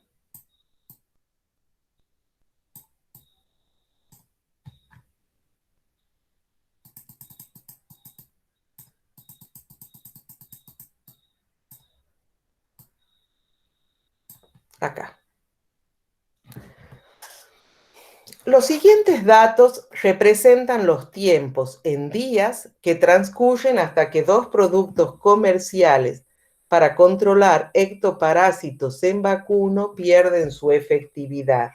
Acá. Los siguientes datos representan los tiempos en días que transcurren hasta que dos productos comerciales para controlar ectoparásitos en vacuno pierden su efectividad.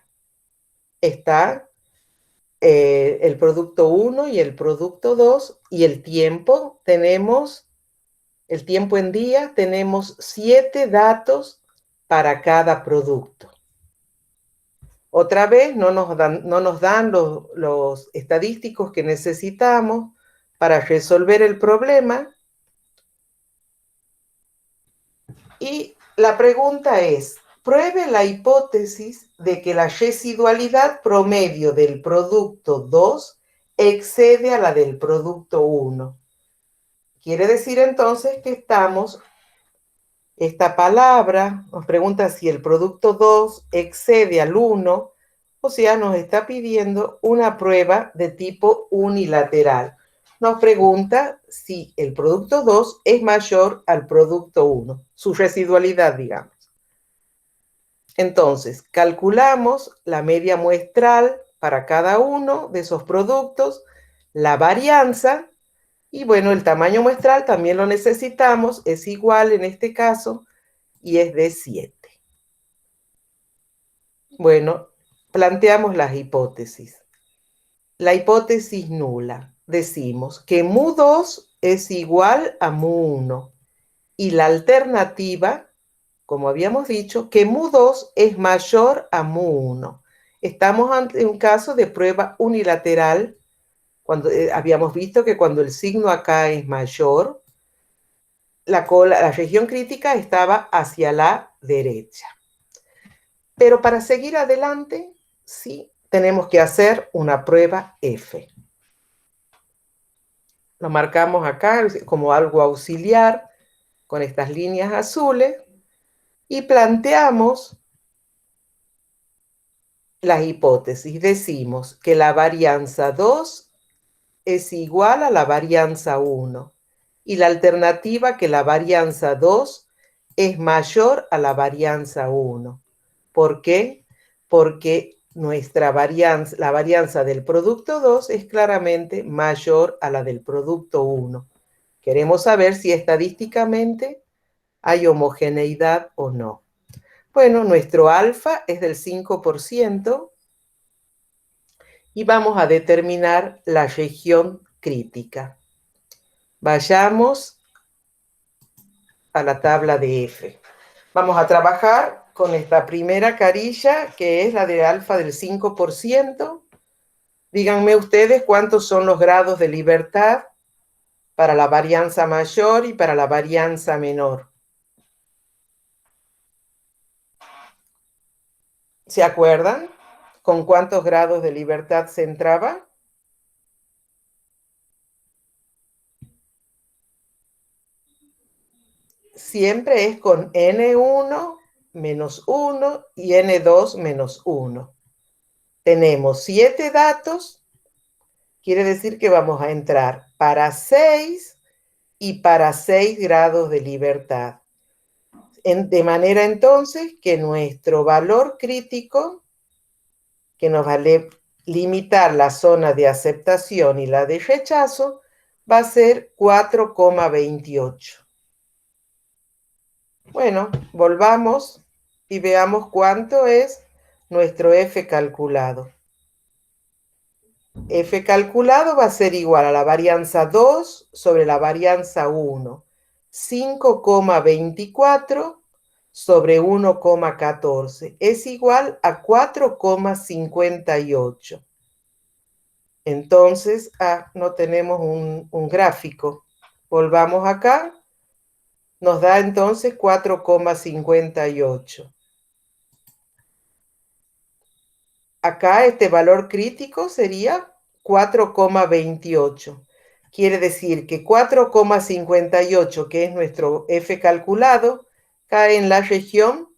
Está el producto 1 y el producto 2, y el tiempo, tenemos, el tiempo en días, tenemos 7 datos para cada producto. Otra vez no nos dan los estadísticos que necesitamos para resolver el problema. Y la pregunta es, pruebe la hipótesis de que la residualidad promedio del producto 2 excede a la del producto 1. Quiere decir entonces que esta palabra nos pregunta si el producto 2 excede al 1, o sea, nos está pidiendo una prueba de tipo unilateral. Nos pregunta si el producto 2 es mayor al producto 1, su residualidad, digamos. Entonces, calculamos la media muestral para cada uno de esos productos, la varianza, y bueno, el tamaño muestral también lo necesitamos, es igual en este caso, y es de 7. Bueno, planteamos las hipótesis. La hipótesis nula, decimos que mu2 es igual a mu1, y la alternativa, como habíamos dicho, que mu2 es mayor a mu1. Estamos ante un caso de prueba unilateral, cuando habíamos visto que cuando el signo acá es mayor, la región crítica estaba hacia la derecha. Pero para seguir adelante, sí, tenemos que hacer una prueba F. Lo marcamos acá como algo auxiliar con estas líneas azules y planteamos las hipótesis. Decimos que la varianza 2 es igual a la varianza 1 y la alternativa que la varianza 2 es mayor a la varianza 1. ¿Por qué? Porque la varianza del producto 2 es claramente mayor a la del producto 1. Queremos saber si estadísticamente hay homogeneidad o no. Bueno, nuestro alfa es del 5% y vamos a determinar la región crítica. Vayamos a la tabla de F. Vamos a trabajar con esta primera carilla, que es la de alfa del 5%. Díganme ustedes cuántos son los grados de libertad para la varianza mayor y para la varianza menor. ¿Se acuerdan con cuántos grados de libertad se entraba? Siempre es con N1 menos 1 y N2 menos 1. Tenemos 7 datos, quiere decir que vamos a entrar para 6 y para 6 grados de libertad. De manera entonces que nuestro valor crítico, que nos va a limitar la zona de aceptación y la de rechazo, va a ser 4,28. Bueno, volvamos y veamos cuánto es nuestro F calculado. F calculado va a ser igual a la varianza 2 sobre la varianza 1. 5,24 sobre 1,14 es igual a 4,58. Entonces, no tenemos un gráfico. Volvamos acá. Nos da entonces 4,58. Acá este valor crítico sería 4,28. Quiere decir que 4,58, que es nuestro F calculado, cae en la región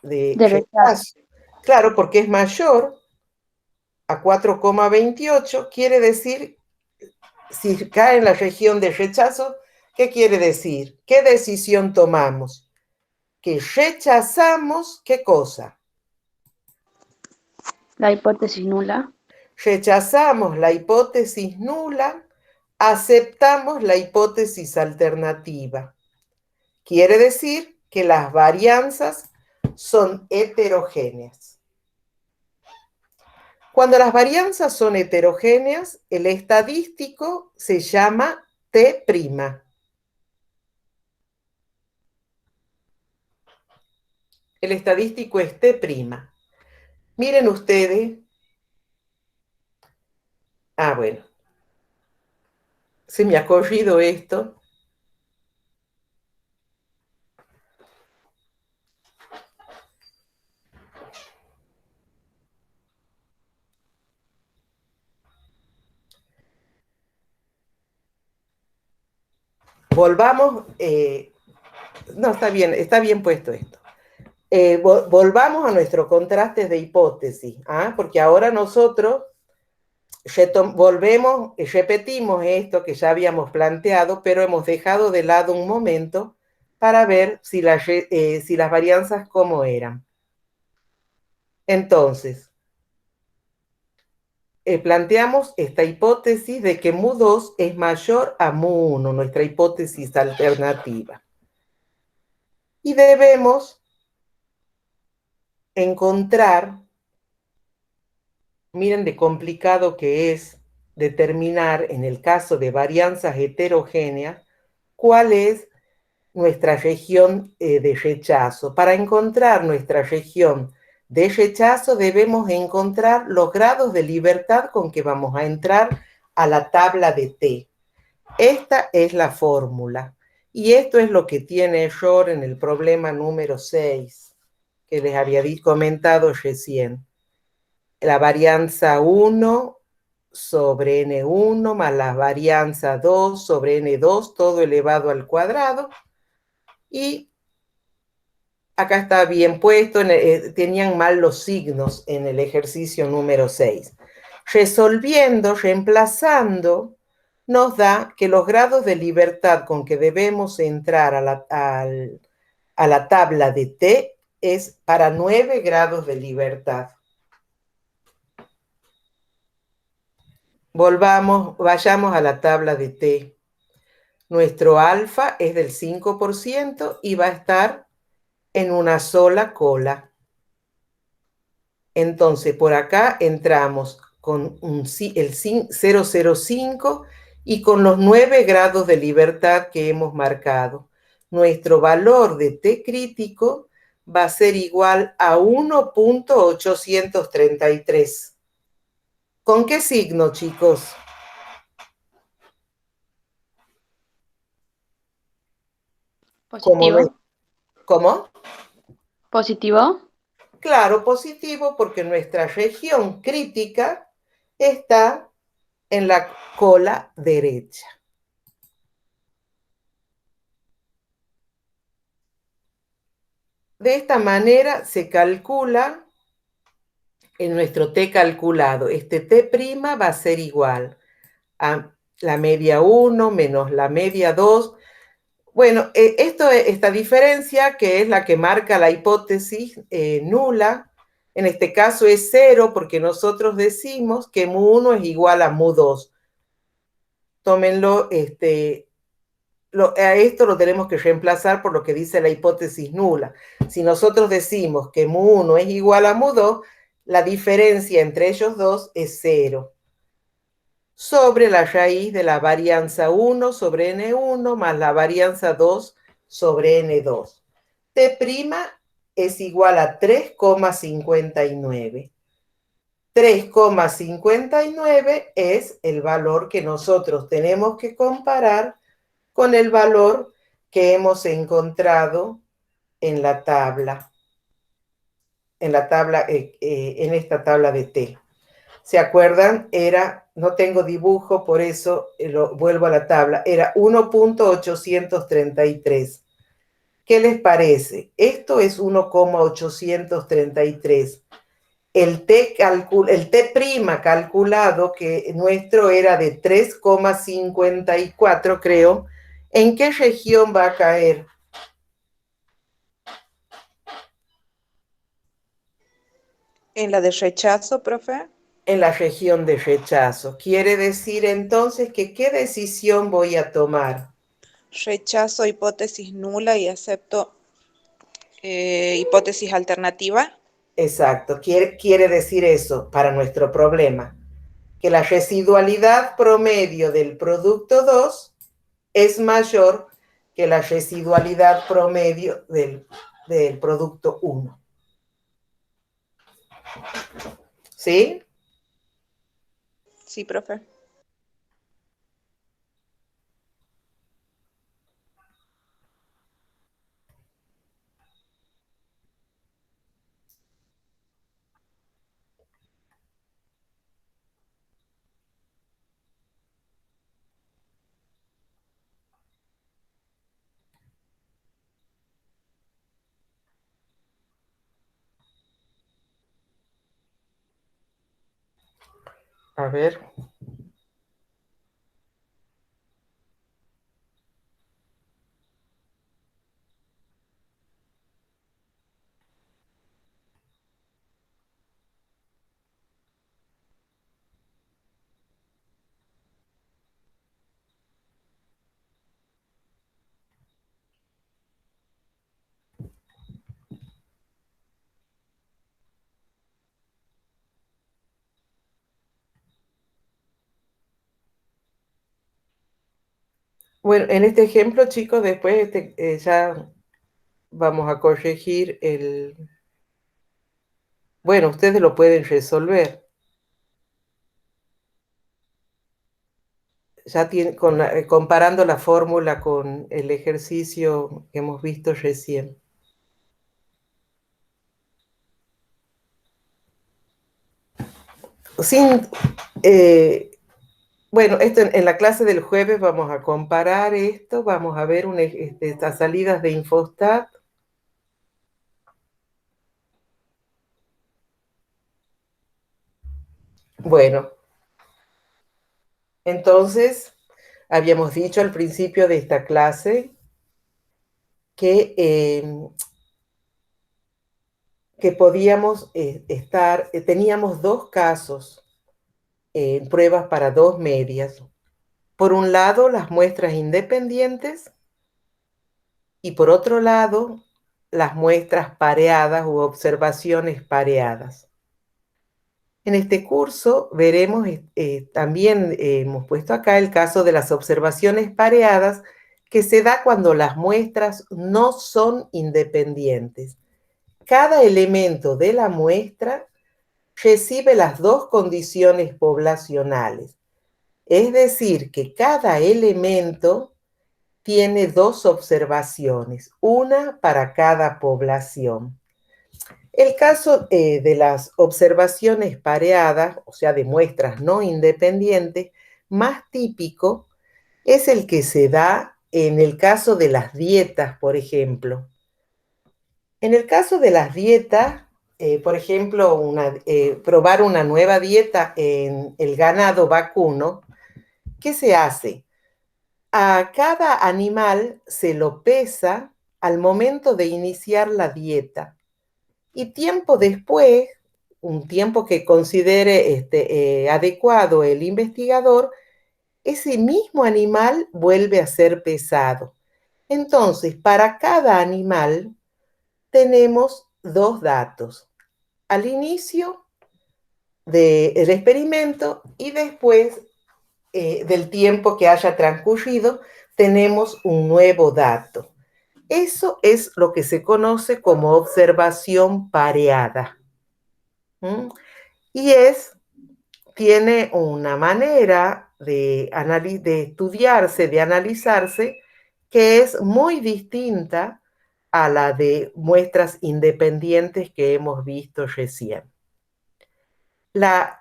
de rechazo. rechazo. Claro, porque es mayor a 4,28, quiere decir, si cae en la región de rechazo, ¿qué quiere decir? ¿Qué decisión tomamos? Que rechazamos, ¿qué cosa? La hipótesis nula. Rechazamos la hipótesis nula, aceptamos la hipótesis alternativa. Quiere decir que las varianzas son heterogéneas. Cuando las varianzas son heterogéneas, el estadístico se llama T'. El estadístico es T'. Miren ustedes. Bueno. Se me ha corrido esto. Volvamos. No, está bien puesto esto. Volvamos a nuestro contraste de hipótesis, porque ahora nosotros volvemos y repetimos esto que ya habíamos planteado, pero hemos dejado de lado un momento para ver si las varianzas cómo eran. Entonces, planteamos esta hipótesis de que mu2 es mayor a mu1, nuestra hipótesis alternativa. Y debemos encontrar, miren de complicado que es determinar en el caso de varianzas heterogéneas, cuál es nuestra región de rechazo. Para encontrar nuestra región de rechazo debemos encontrar los grados de libertad con que vamos a entrar a la tabla de T. Esta es la fórmula. Y esto es lo que tiene error en el problema número 6, que les había comentado recién. La varianza 1 sobre N1 más la varianza 2 sobre N2, todo elevado al cuadrado. Y acá está bien puesto, tenían mal los signos en el ejercicio número 6. Resolviendo, reemplazando, nos da que los grados de libertad con que debemos entrar a la tabla de T es para 9 grados de libertad. Vayamos a la tabla de T. Nuestro alfa es del 5% y va a estar en una sola cola. Entonces, por acá entramos con el 0,05 y con los 9 grados de libertad que hemos marcado. Nuestro valor de T crítico va a ser igual a 1,833. ¿Con qué signo, chicos? Positivo. ¿Cómo? Positivo. Claro, positivo, porque nuestra región crítica está en la cola derecha. De esta manera se calcula en nuestro T calculado. Este T' va a ser igual a la media 1 menos la media 2. Bueno, esta diferencia, que es la que marca la hipótesis nula, en este caso es 0 porque nosotros decimos que mu1 es igual a mu2. Tómenlo, a esto lo tenemos que reemplazar por lo que dice la hipótesis nula. Si nosotros decimos que mu1 es igual a mu2, la diferencia entre ellos dos es 0. Sobre la raíz de la varianza 1 sobre n1 más la varianza 2 sobre n2. T' es igual a 3,59. 3,59 es el valor que nosotros tenemos que comparar con el valor que hemos encontrado en la tabla, en esta tabla de T. ¿Se acuerdan? No tengo dibujo, por eso vuelvo a la tabla, era 1.833. ¿Qué les parece? Esto es 1,833. El T' calculado, que nuestro era de 3,54, creo, ¿en qué región va a caer? En la de rechazo, profe. En la región de rechazo. Quiere decir entonces que ¿qué decisión voy a tomar? Rechazo hipótesis nula y acepto hipótesis alternativa. Exacto, quiere decir eso para nuestro problema, que la residualidad promedio del producto 2 es mayor que la residualidad promedio del producto 1. ¿Sí? Sí, profe. A ver. Bueno, en este ejemplo, chicos, después ya vamos a corregir Bueno, ustedes lo pueden resolver. Ya comparando la fórmula con el ejercicio que hemos visto recién. Bueno, esto en la clase del jueves vamos a comparar esto, vamos a ver estas salidas de Infostat. Bueno, entonces, habíamos dicho al principio de esta clase que podíamos teníamos dos casos en pruebas para dos medias. Por un lado, las muestras independientes y por otro lado, las muestras pareadas u observaciones pareadas. En este curso veremos, también hemos puesto acá el caso de las observaciones pareadas, que se da cuando las muestras no son independientes. Cada elemento de la muestra recibe las dos condiciones poblacionales. Es decir, que cada elemento tiene dos observaciones, una para cada población. El caso de las observaciones pareadas, o sea, de muestras no independientes, más típico es el que se da en el caso de las dietas, por ejemplo. En el caso de las dietas, por ejemplo, probar una nueva dieta en el ganado vacuno, ¿Qué se hace? A cada animal se lo pesa al momento de iniciar la dieta y tiempo después, un tiempo que considere adecuado el investigador, ese mismo animal vuelve a ser pesado. Entonces, para cada animal tenemos dos datos. Al inicio del experimento y después del tiempo que haya transcurrido, tenemos un nuevo dato. Eso es lo que se conoce como observación pareada. ¿Mm? Y tiene una manera de estudiarse, de analizarse, que es muy distinta a la de muestras independientes que hemos visto recién.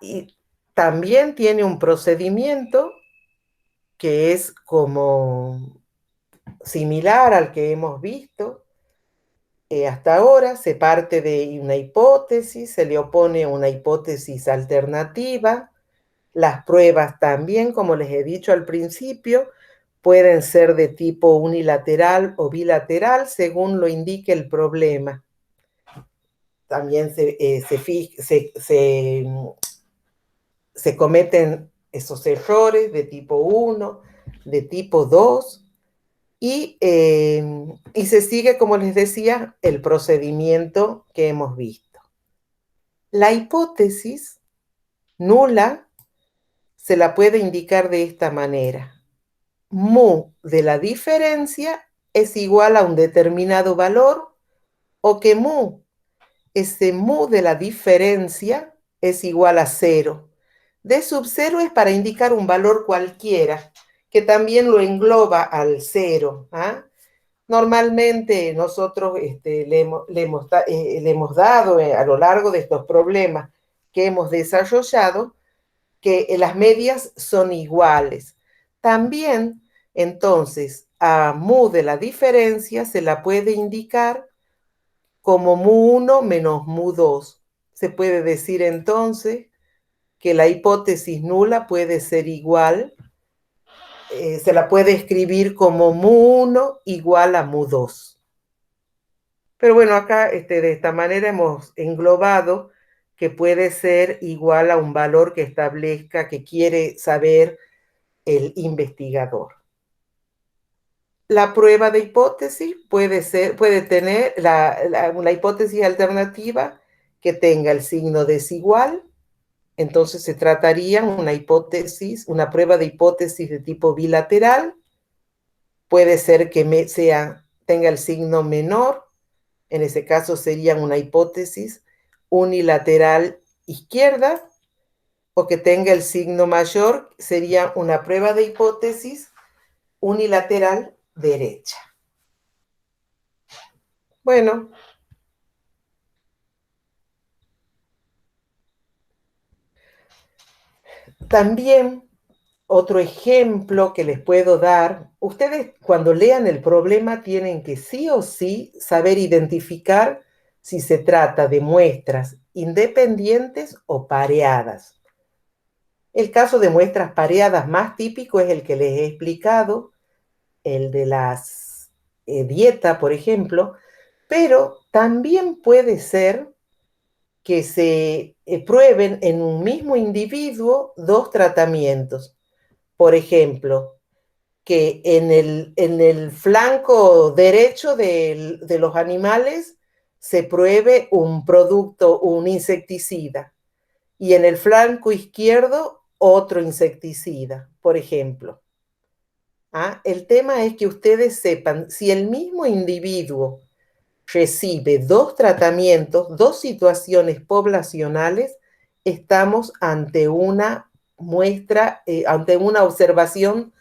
Y también tiene un procedimiento que es como similar al que hemos visto hasta ahora. Se parte de una hipótesis, se le opone una hipótesis alternativa. Las pruebas también, como les he dicho al principio, pueden ser de tipo unilateral o bilateral según lo indique el problema. También se cometen esos errores de tipo 1, de tipo 2, y se sigue, como les decía, el procedimiento que hemos visto. La hipótesis nula se la puede indicar de esta manera. Mu de la diferencia es igual a un determinado valor, o que ese mu de la diferencia es igual a 0. D sub 0 es para indicar un valor cualquiera, que también lo engloba al 0. Normalmente nosotros le hemos dado a lo largo de estos problemas que hemos desarrollado que las medias son iguales. También, entonces, a mu de la diferencia se la puede indicar como mu1 menos mu2. Se puede decir entonces que la hipótesis nula puede ser igual, se la puede escribir como mu1 igual a mu2. Pero bueno, acá de esta manera hemos englobado que puede ser igual a un valor que establezca, que quiere saber el investigador. La prueba de hipótesis puede tener una hipótesis alternativa que tenga el signo desigual. Entonces se trataría una prueba de hipótesis de tipo bilateral. Puede ser que tenga el signo menor. En ese caso sería una hipótesis unilateral izquierda, o que tenga el signo mayor, sería una prueba de hipótesis unilateral derecha. Bueno, también otro ejemplo que les puedo dar, ustedes cuando lean el problema tienen que sí o sí saber identificar si se trata de muestras independientes o pareadas. El caso de muestras pareadas más típico es el que les he explicado, el de las dieta, por ejemplo, pero también puede ser que se prueben en un mismo individuo dos tratamientos. Por ejemplo, que en el flanco derecho de los animales se pruebe un producto, un insecticida, y en el flanco izquierdo otro insecticida, por ejemplo. El tema es que ustedes sepan si el mismo individuo recibe dos tratamientos, dos situaciones poblacionales, estamos ante una muestra, ante una observación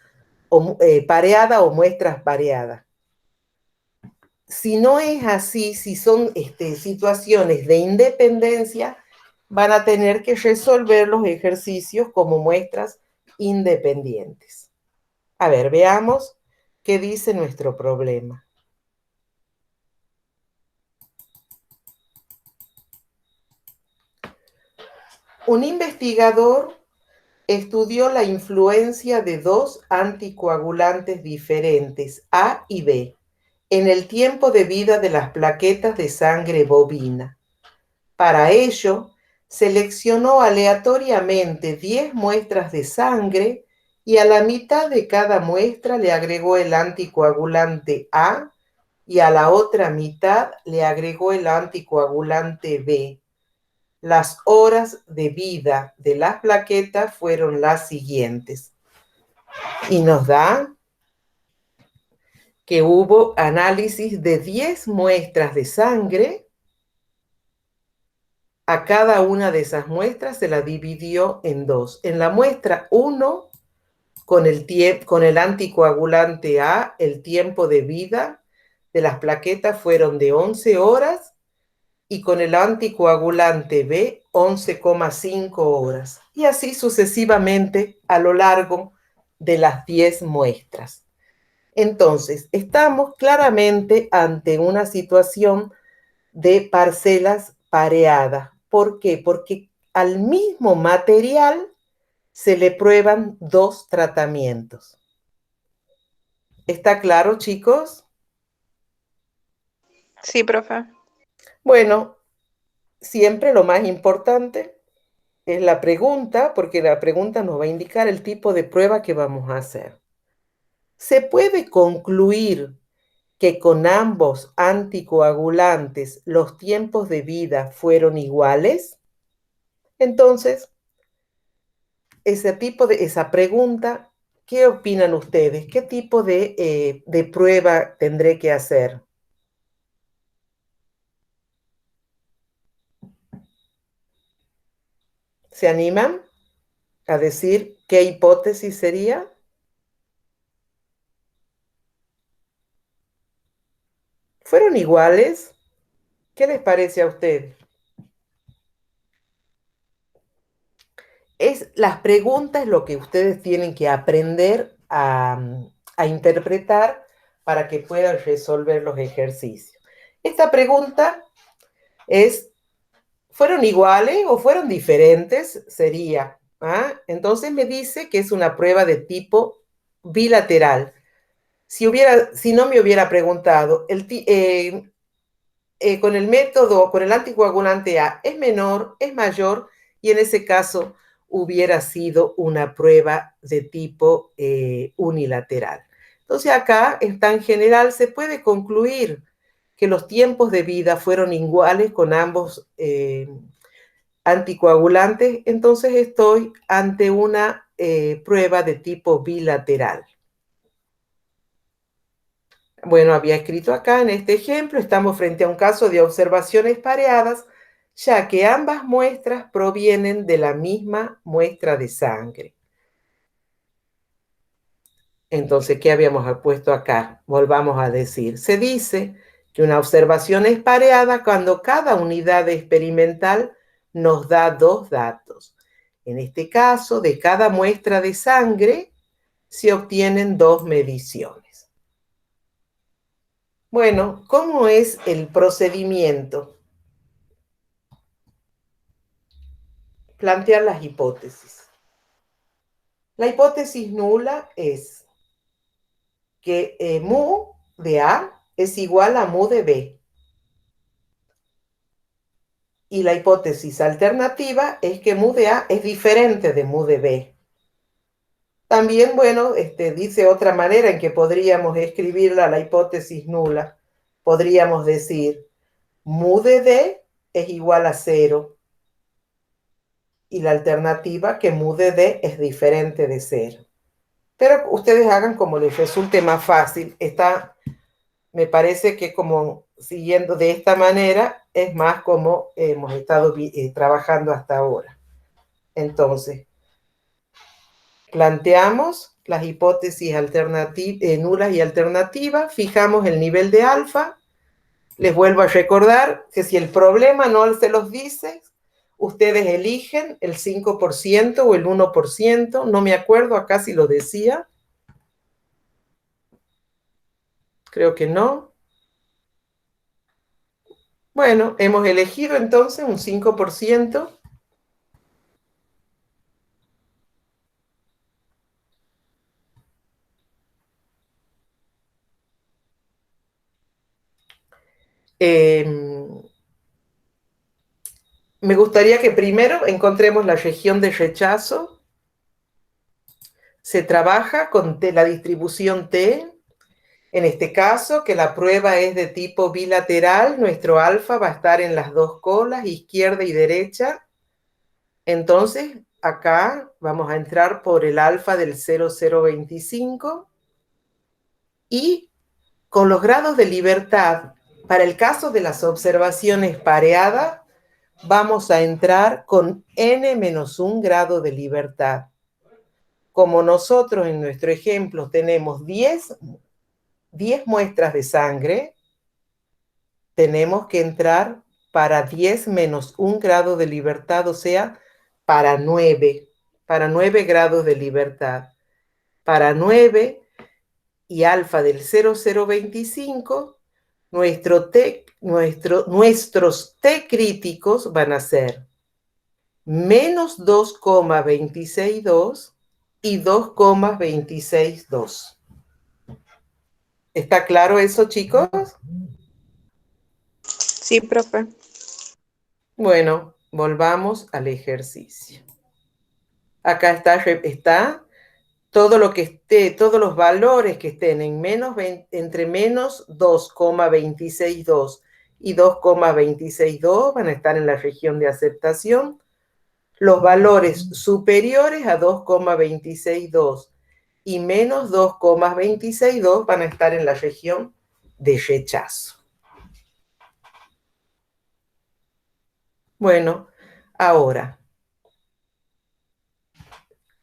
pareada o muestras pareadas. Si no es así, si son situaciones de independencia, van a tener que resolver los ejercicios como muestras independientes. A ver, veamos qué dice nuestro problema. Un investigador estudió la influencia de dos anticoagulantes diferentes, A y B, en el tiempo de vida de las plaquetas de sangre bovina. Para ello, seleccionó aleatoriamente 10 muestras de sangre y a la mitad de cada muestra le agregó el anticoagulante A y a la otra mitad le agregó el anticoagulante B. Las horas de vida de las plaquetas fueron las siguientes. Y nos da que hubo análisis de 10 muestras de sangre. A cada una de esas muestras se la dividió en dos. En la muestra 1, con el anticoagulante A, el tiempo de vida de las plaquetas fueron de 11 horas y con el anticoagulante B, 11,5 horas. Y así sucesivamente a lo largo de las 10 muestras. Entonces, estamos claramente ante una situación de parcelas pareadas. ¿Por qué? Porque al mismo material se le prueban dos tratamientos. ¿Está claro, chicos? Sí, profe. Bueno, siempre lo más importante es la pregunta, porque la pregunta nos va a indicar el tipo de prueba que vamos a hacer. ¿Se puede concluir que con ambos anticoagulantes los tiempos de vida fueron iguales? Entonces, esa pregunta, ¿qué opinan ustedes? ¿Qué tipo de prueba tendré que hacer? ¿Se animan a decir qué hipótesis sería? ¿Fueron iguales? ¿Qué les parece a ustedes? Las preguntas es lo que ustedes tienen que aprender a interpretar para que puedan resolver los ejercicios. Esta pregunta es, ¿fueron iguales o fueron diferentes? Sería, entonces me dice que es una prueba de tipo bilateral. Si no me hubiera preguntado, con el método, con el anticoagulante A, ¿es menor, es mayor? Y en ese caso hubiera sido una prueba de tipo unilateral. Entonces acá, en tan general, se puede concluir que los tiempos de vida fueron iguales con ambos anticoagulantes. Entonces estoy ante una prueba de tipo bilateral. Bueno, había escrito acá en este ejemplo, estamos frente a un caso de observaciones pareadas, ya que ambas muestras provienen de la misma muestra de sangre. Entonces, ¿qué habíamos puesto acá? Volvamos a decir. Se dice que una observación es pareada cuando cada unidad experimental nos da dos datos. En este caso, de cada muestra de sangre se obtienen dos mediciones. Bueno, ¿cómo es el procedimiento? Plantear las hipótesis. La hipótesis nula es que mu de A es igual a mu de B. Y la hipótesis alternativa es que mu de A es diferente de mu de B. También, bueno, dice otra manera en que podríamos escribirla la hipótesis nula. Podríamos decir mu de D es igual a 0. Y la alternativa que mu de D es diferente de 0. Pero ustedes hagan como les resulte más fácil. Me parece que como siguiendo de esta manera es más como hemos estado trabajando hasta ahora. Entonces, planteamos las hipótesis nulas y alternativas, fijamos el nivel de alfa. Les vuelvo a recordar que si el problema no se los dice, ustedes eligen el 5% o el 1%, no me acuerdo acá si lo decía. Creo que no. Bueno, hemos elegido entonces un 5%. Me gustaría que primero encontremos la región de rechazo. Se trabaja con la distribución T. En este caso, que la prueba es de tipo bilateral, nuestro alfa va a estar en las dos colas, izquierda y derecha. Entonces, acá vamos a entrar por el alfa del 0025 y con los grados de libertad, para el caso de las observaciones pareadas, vamos a entrar con n-1 grado de libertad. Como nosotros en nuestro ejemplo tenemos 10 muestras de sangre, tenemos que entrar para 10 menos 1 grado de libertad, o sea, para 9 grados de libertad. Para 9 y alfa del 0025, nuestros T críticos van a ser menos 2,262 y 2,262. ¿Está claro eso, chicos? Sí, profe. Bueno, volvamos al ejercicio. Acá está todo lo que esté, todos los valores que estén entre menos 2,262 y 2,262 van a estar en la región de aceptación. Los valores superiores a 2,262 y menos 2,262 van a estar en la región de rechazo. Bueno, ahora,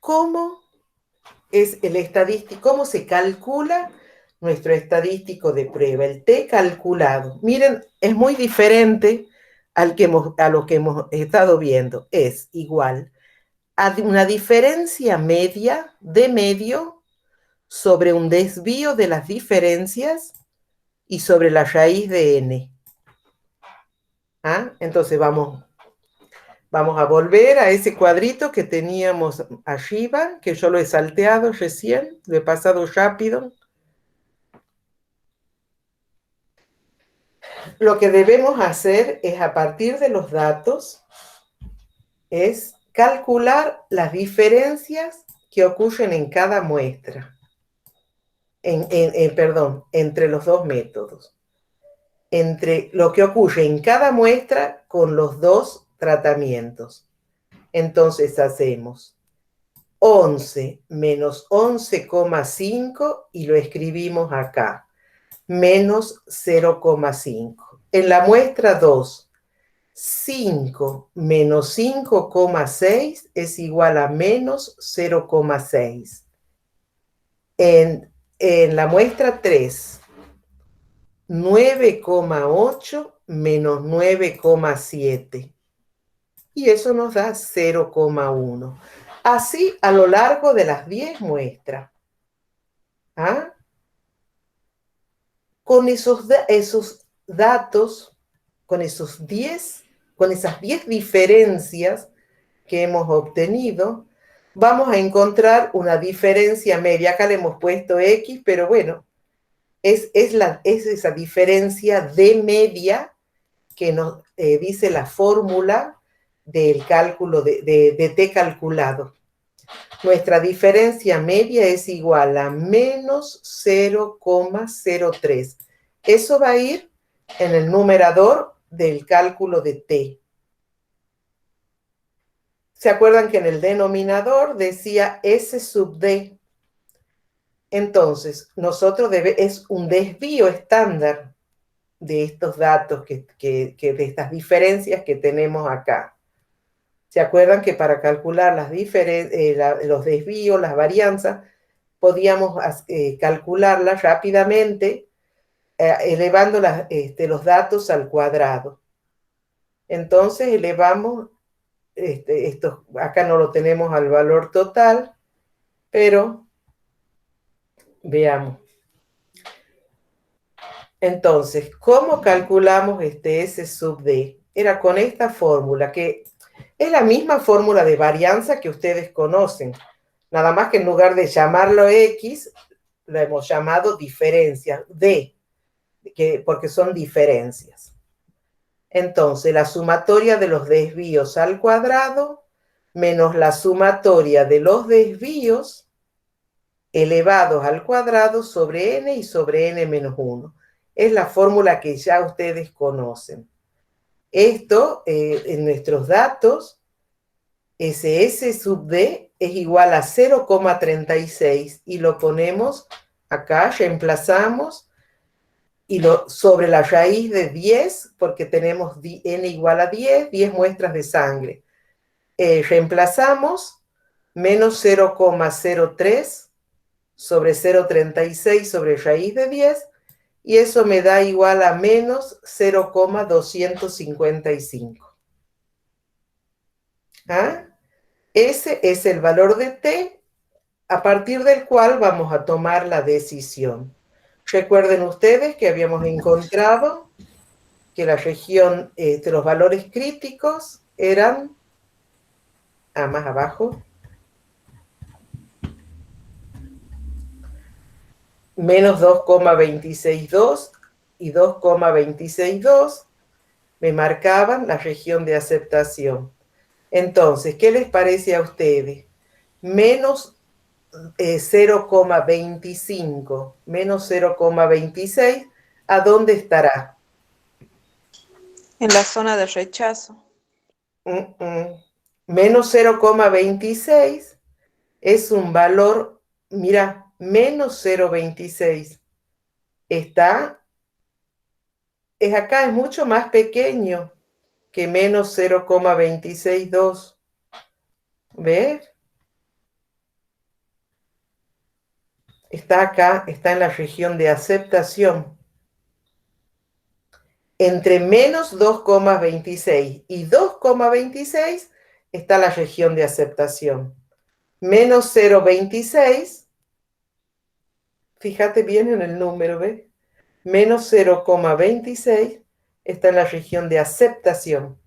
¿cómo es el estadístico? ¿Cómo se calcula nuestro estadístico de prueba? El T calculado. Miren, es muy diferente a lo que hemos estado viendo. Es igual a una diferencia media de medio sobre un desvío de las diferencias y sobre la raíz de n. ¿Ah? Entonces vamos a volver a ese cuadrito que teníamos arriba, que yo lo he salteado recién, lo he pasado rápido. Lo que debemos hacer es, a partir de los datos, es calcular las diferencias que ocurren en cada muestra. Entre los dos métodos. Entre lo que ocurre en cada muestra con los dos tratamientos. Entonces hacemos 11 menos 11,5 y lo escribimos acá, menos 0,5. En la muestra 2, 5 menos 5,6 es igual a menos 0,6. En la muestra 3, 9,8 menos 9,7. Y eso nos da 0,1. Así a lo largo de las 10 muestras. ¿Ah? Con esos datos, con esas 10 diferencias que hemos obtenido, vamos a encontrar una diferencia media. Acá le hemos puesto X, pero bueno, es esa diferencia de media que nos dice la fórmula del cálculo de T calculado. Nuestra diferencia media es igual a menos 0,03. Eso va a ir en el numerador del cálculo de T. ¿Se acuerdan que en el denominador decía S sub D? Entonces, es un desvío estándar de estos datos, de estas diferencias que tenemos acá. ¿Se acuerdan que para calcular los desvíos, las varianzas, podíamos calcularlas rápidamente elevando los datos al cuadrado? Entonces elevamos, acá no lo tenemos al valor total, pero veamos. Entonces, ¿cómo calculamos S sub D? Era con esta fórmula, que es la misma fórmula de varianza que ustedes conocen, nada más que en lugar de llamarlo X, la hemos llamado diferencia D. porque son diferencias. Entonces, la sumatoria de los desvíos al cuadrado menos la sumatoria de los desvíos elevados al cuadrado sobre n y sobre n menos 1. Es la fórmula que ya ustedes conocen. Esto, en nuestros datos, SS sub d es igual a 0,36 y lo ponemos acá, reemplazamos, y sobre la raíz de 10, porque tenemos n igual a 10 muestras de sangre. Reemplazamos menos 0,03 sobre 0,36 sobre raíz de 10, y eso me da igual a menos 0,255. ¿Ah? Ese es el valor de t a partir del cual vamos a tomar la decisión. Recuerden ustedes que habíamos encontrado que la región de los valores críticos eran, más abajo, menos 2,262 y 2,262 me marcaban la región de aceptación. Entonces, ¿qué les parece a ustedes? Menos 0,25 menos 0,26, ¿a dónde estará? En la zona de rechazo. Menos 0,26 es un valor, mira, menos 0,26. Es acá, es mucho más pequeño que menos 0,262. ¿Ves? Está acá, está en la región de aceptación. Entre menos 2,26 y 2,26 está la región de aceptación. Menos 0,26, fíjate bien en el número, ¿ves? Menos 0,26 está en la región de aceptación.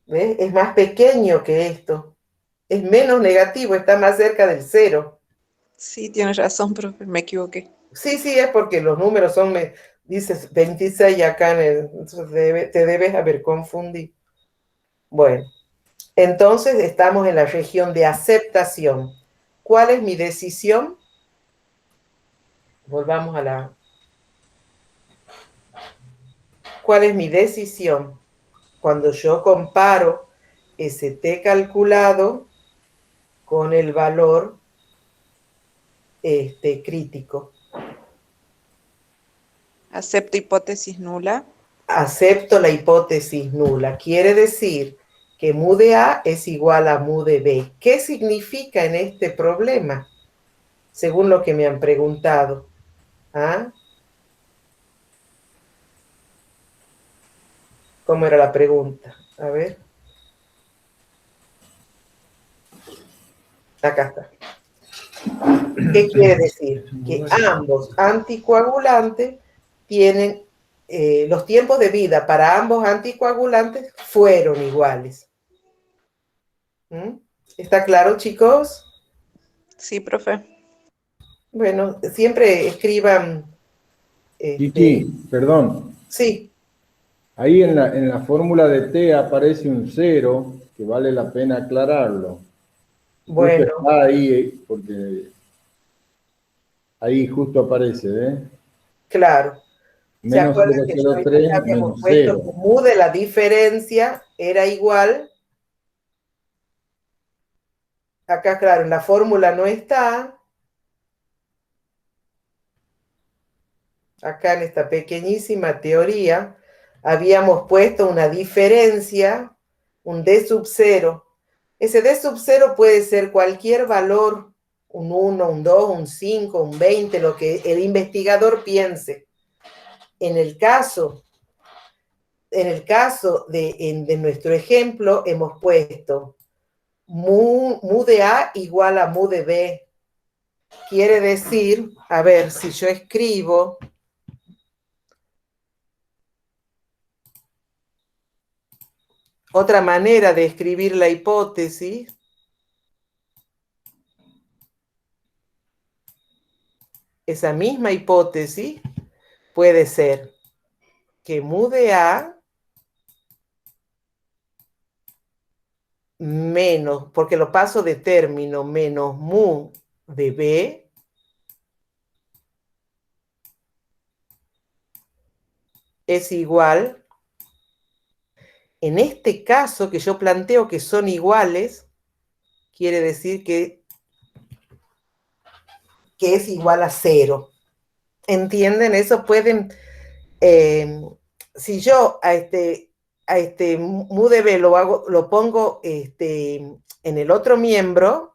¿Ves? Es más pequeño que esto. Es menos negativo, está más cerca del 0. Sí, tienes razón, profe, me equivoqué. Sí, es porque los números son, dices 26 acá, entonces te debes haber confundido. Bueno, entonces estamos en la región de aceptación. ¿Cuál es mi decisión? Volvamos a la... ¿Cuál es mi decisión? Cuando yo comparo ese t calculado con el valor crítico. Acepto hipótesis nula. Acepto la hipótesis nula. Quiere decir que mu de A es igual a mu de B. ¿Qué significa en este problema? Según lo que me han preguntado. ¿Ah? ¿Cómo era la pregunta? A ver. Acá está. ¿Qué quiere decir? Que ambos anticoagulantes tienen, los tiempos de vida para ambos anticoagulantes fueron iguales. ¿Está claro, chicos? Sí, profe. Bueno, siempre escriban... Kiki, perdón. Sí. Ahí en la fórmula de T aparece un 0, que vale la pena aclararlo. Bueno. Justo está ahí, porque ahí justo aparece, ¿eh? Claro. ¿Se Menos acuerdan que 0,03 habíamos menos puesto 0. que mu de la diferencia era igual? Acá, claro, en la fórmula no está. Acá en esta pequeñísima teoría habíamos puesto una diferencia, un d sub 0. Ese d sub 0 puede ser cualquier valor, un 1, un 2, un 5, un 20, lo que el investigador piense. En el caso de nuestro ejemplo, hemos puesto mu de A igual a mu de B. Quiere decir, a ver, si yo escribo otra manera de escribir la hipótesis, esa misma hipótesis puede ser que mu de A menos, porque lo paso de término, menos mu de B es igual, en este caso que yo planteo que son iguales, quiere decir que es igual a 0. ¿Entienden? Eso pueden, si yo a este mu de B lo pongo en el otro miembro,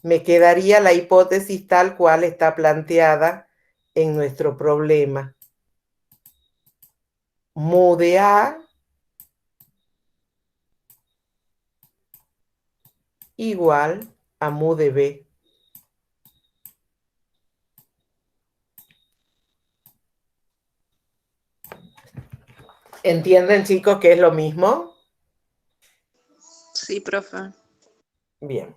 me quedaría la hipótesis tal cual está planteada en nuestro problema. Mu de A igual a mu de B. ¿Entienden, chicos, que es lo mismo? Sí, profe. Bien.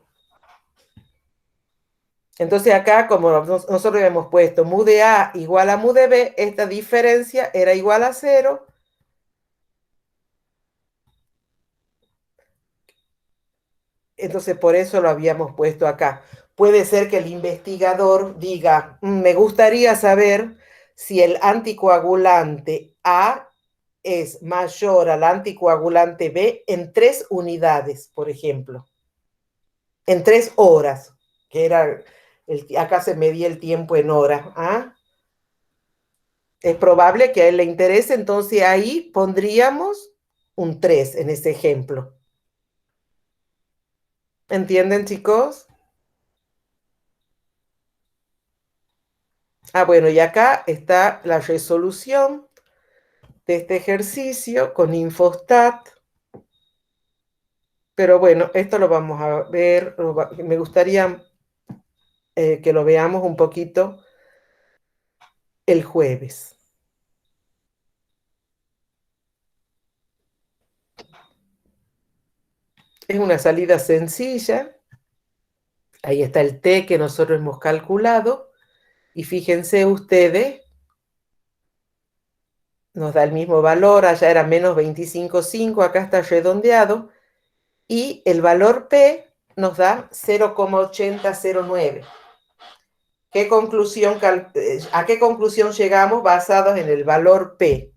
Entonces acá, como nosotros hemos puesto mu de A igual a mu de B, esta diferencia era igual a 0. Entonces por eso lo habíamos puesto acá. Puede ser que el investigador diga, me gustaría saber si el anticoagulante A es mayor al anticoagulante B en 3 unidades, por ejemplo. En 3 horas, que era, acá se medía el tiempo en horas. ¿Ah? Es probable que a él le interese, entonces ahí pondríamos un 3 en ese ejemplo. ¿Entienden, chicos? Ah, bueno, y acá está la resolución de este ejercicio con Infostat. Pero bueno, esto lo vamos a ver, me gustaría que lo veamos un poquito el jueves. Es una salida sencilla. Ahí está el T que nosotros hemos calculado. Y fíjense ustedes, nos da el mismo valor, allá era menos 25,5, acá está redondeado. Y el valor P nos da 0,8009. ¿A qué conclusión llegamos basados en el valor P?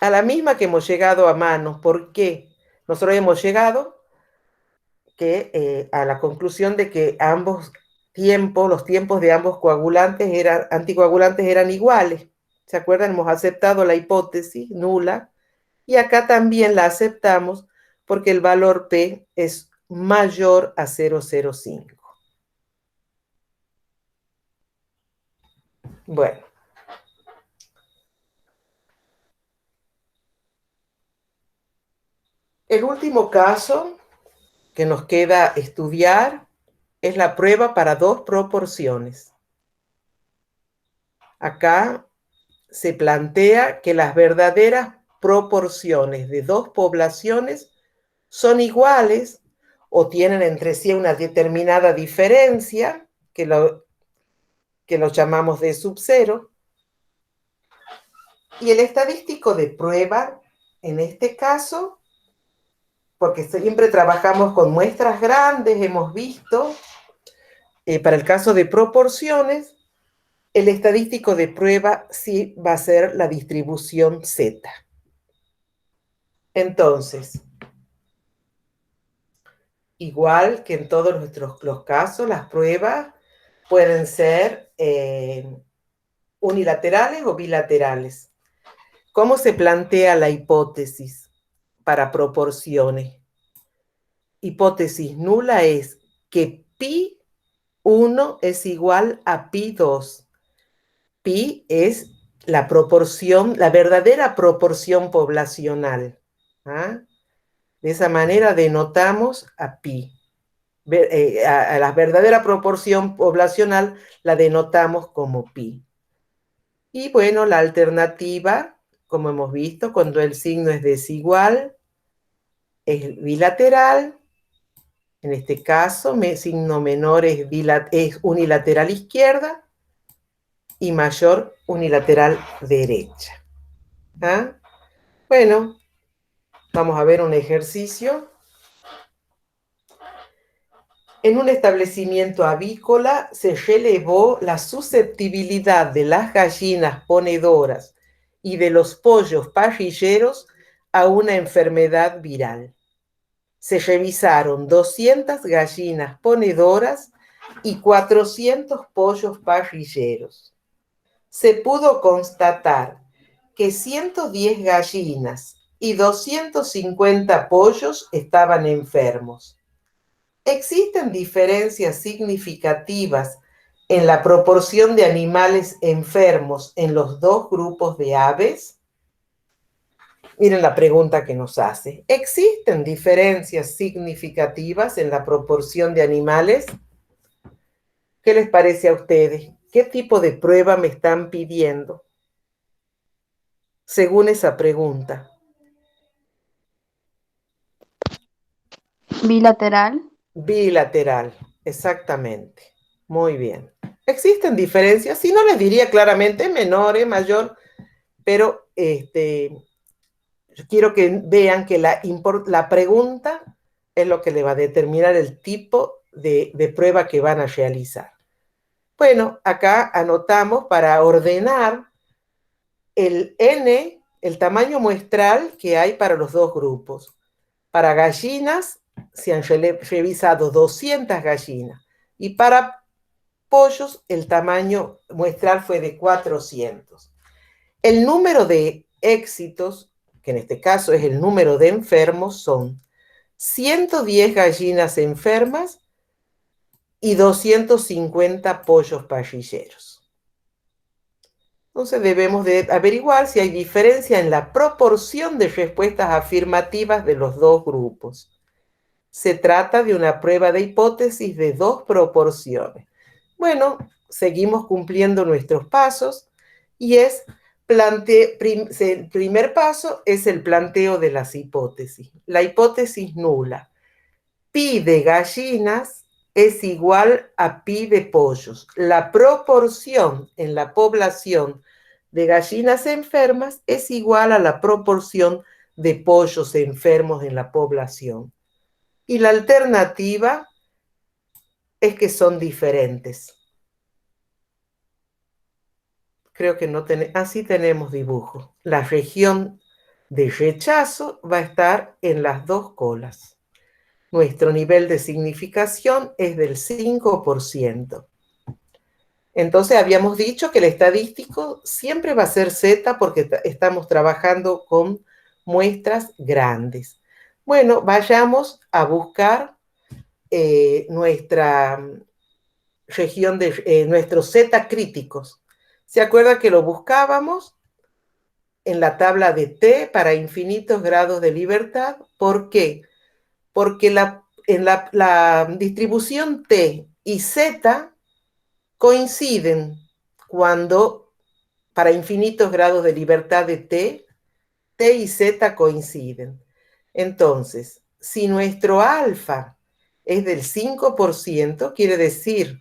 A la misma que hemos llegado a mano. ¿Por qué? Nosotros hemos llegado a la conclusión de que los tiempos de ambos anticoagulantes eran iguales. ¿Se acuerdan? Hemos aceptado la hipótesis nula y acá también la aceptamos porque el valor P es mayor a 0,05. Bueno. El último caso que nos queda estudiar es la prueba para 2 proporciones. Acá se plantea que las verdaderas proporciones de 2 poblaciones son iguales o tienen entre sí una determinada diferencia, que lo llamamos D sub 0. Y el estadístico de prueba, en este caso, porque siempre trabajamos con muestras grandes, hemos visto, para el caso de proporciones, el estadístico de prueba sí va a ser la distribución Z. Entonces, igual que en todos los casos, las pruebas pueden ser unilaterales o bilaterales. ¿Cómo se plantea la hipótesis para proporciones? Hipótesis nula es que pi1 es igual a pi2. Pi es la proporción, la verdadera proporción poblacional. ¿Ah? De esa manera denotamos a pi. A la verdadera proporción poblacional la denotamos como pi. Y bueno, la alternativa, como hemos visto, cuando el signo es desigual, es bilateral. En este caso, signo menor es unilateral izquierda y mayor unilateral derecha. ¿Ah? Bueno, vamos a ver un ejercicio. En un establecimiento avícola se relevó la susceptibilidad de las gallinas ponedoras y de los pollos parrilleros a una enfermedad viral. Se revisaron 200 gallinas ponedoras y 400 pollos parrilleros. Se pudo constatar que 110 gallinas y 250 pollos estaban enfermos. ¿Existen diferencias significativas en la proporción de animales enfermos en los dos grupos de aves? Miren la pregunta que nos hace. ¿Existen diferencias significativas en la proporción de animales? ¿Qué les parece a ustedes? ¿Qué tipo de prueba me están pidiendo? Según esa pregunta. Bilateral. Bilateral, exactamente. Muy bien. ¿Existen diferencias? Si no, les diría claramente menor, mayor, pero yo quiero que vean que la pregunta es lo que le va a determinar el tipo de prueba que van a realizar. Bueno, acá anotamos para ordenar el N, el tamaño muestral que hay para los dos grupos. Para gallinas se han revisado 200 gallinas y para pollos el tamaño muestral fue de 400. El número de éxitos, que en este caso es el número de enfermos, son 110 gallinas enfermas y 250 pollos parrilleros. Entonces debemos de averiguar si hay diferencia en la proporción de respuestas afirmativas de los dos grupos. Se trata de una prueba de hipótesis de dos proporciones. Bueno, seguimos cumpliendo nuestros pasos y el primer paso es el planteo de las hipótesis. La hipótesis nula. Pi de gallinas es igual a pi de pollos. La proporción en la población de gallinas enfermas es igual a la proporción de pollos enfermos en la población. Y la alternativa es que son diferentes. Creo que no tenemos, así tenemos dibujo. La región de rechazo va a estar en las dos colas. Nuestro nivel de significación es del 5%. Entonces habíamos dicho que el estadístico siempre va a ser Z porque estamos trabajando con muestras grandes. Bueno, vayamos a buscar nuestra región de nuestros Z críticos. ¿Se acuerda que lo buscábamos en la tabla de T para infinitos grados de libertad? ¿Por qué? Porque en la distribución T y Z coinciden cuando para infinitos grados de libertad de T y Z coinciden. Entonces, si nuestro alfa es del 5%, quiere decir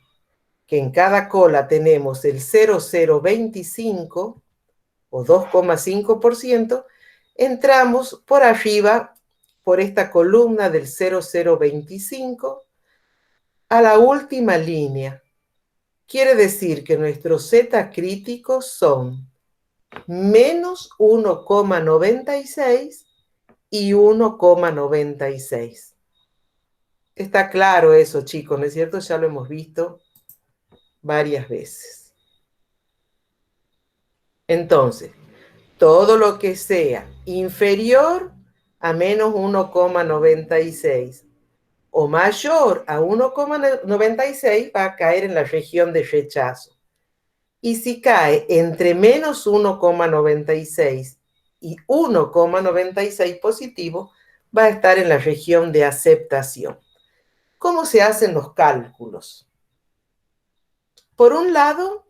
que en cada cola tenemos el 0,025 o 2,5%, entramos por arriba, por esta columna del 0,025, a la última línea. Quiere decir que nuestros Z críticos son menos 1,96 y 1,96. Está claro eso, chicos, ¿no es cierto? Ya lo hemos visto varias veces. Entonces, todo lo que sea inferior a menos 1,96 o mayor a 1,96 va a caer en la región de rechazo. Y si cae entre menos 1,96 y 1,96 positivo, va a estar en la región de aceptación. ¿Cómo se hacen los cálculos? Por un lado,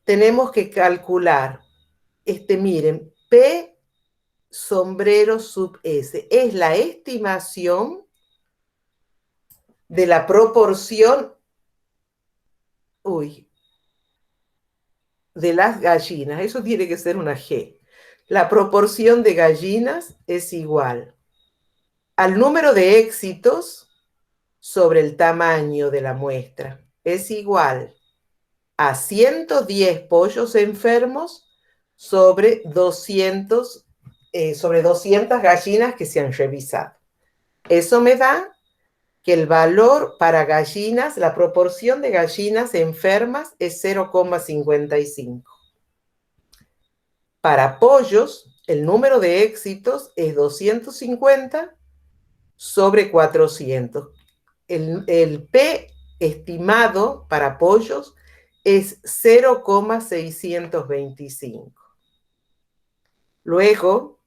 tenemos que calcular, miren, P sombrero sub S, es la estimación de la proporción, de las gallinas, eso tiene que ser una G. La proporción de gallinas es igual al número de éxitos sobre el tamaño de la muestra. Es igual a 110 pollos enfermos sobre 200 gallinas que se han revisado. Eso me da que el valor para gallinas, la proporción de gallinas enfermas es 0,55. Para pollos, el número de éxitos es 250 sobre 400. El P estimado para pollos es 0,625. Luego,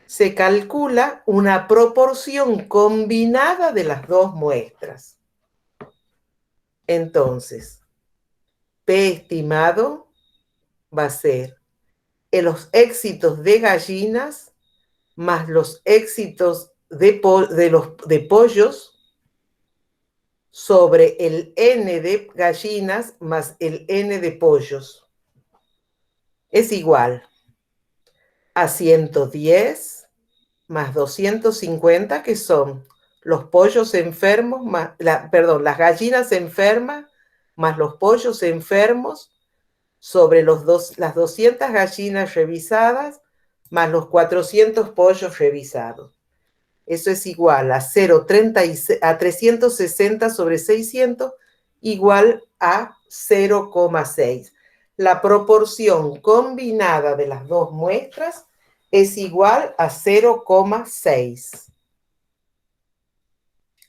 se calcula una proporción combinada de las dos muestras. Entonces, P estimado va a ser los éxitos de gallinas más los éxitos de pollos sobre el N de gallinas más el N de pollos. Es igual a 110 más 250, que son los pollos enfermos, las gallinas enfermas más los pollos enfermos sobre las 200 gallinas revisadas más los 400 pollos revisados. Eso es igual a 360 sobre 600, igual a 0,6. La proporción combinada de las dos muestras es igual a 0,6.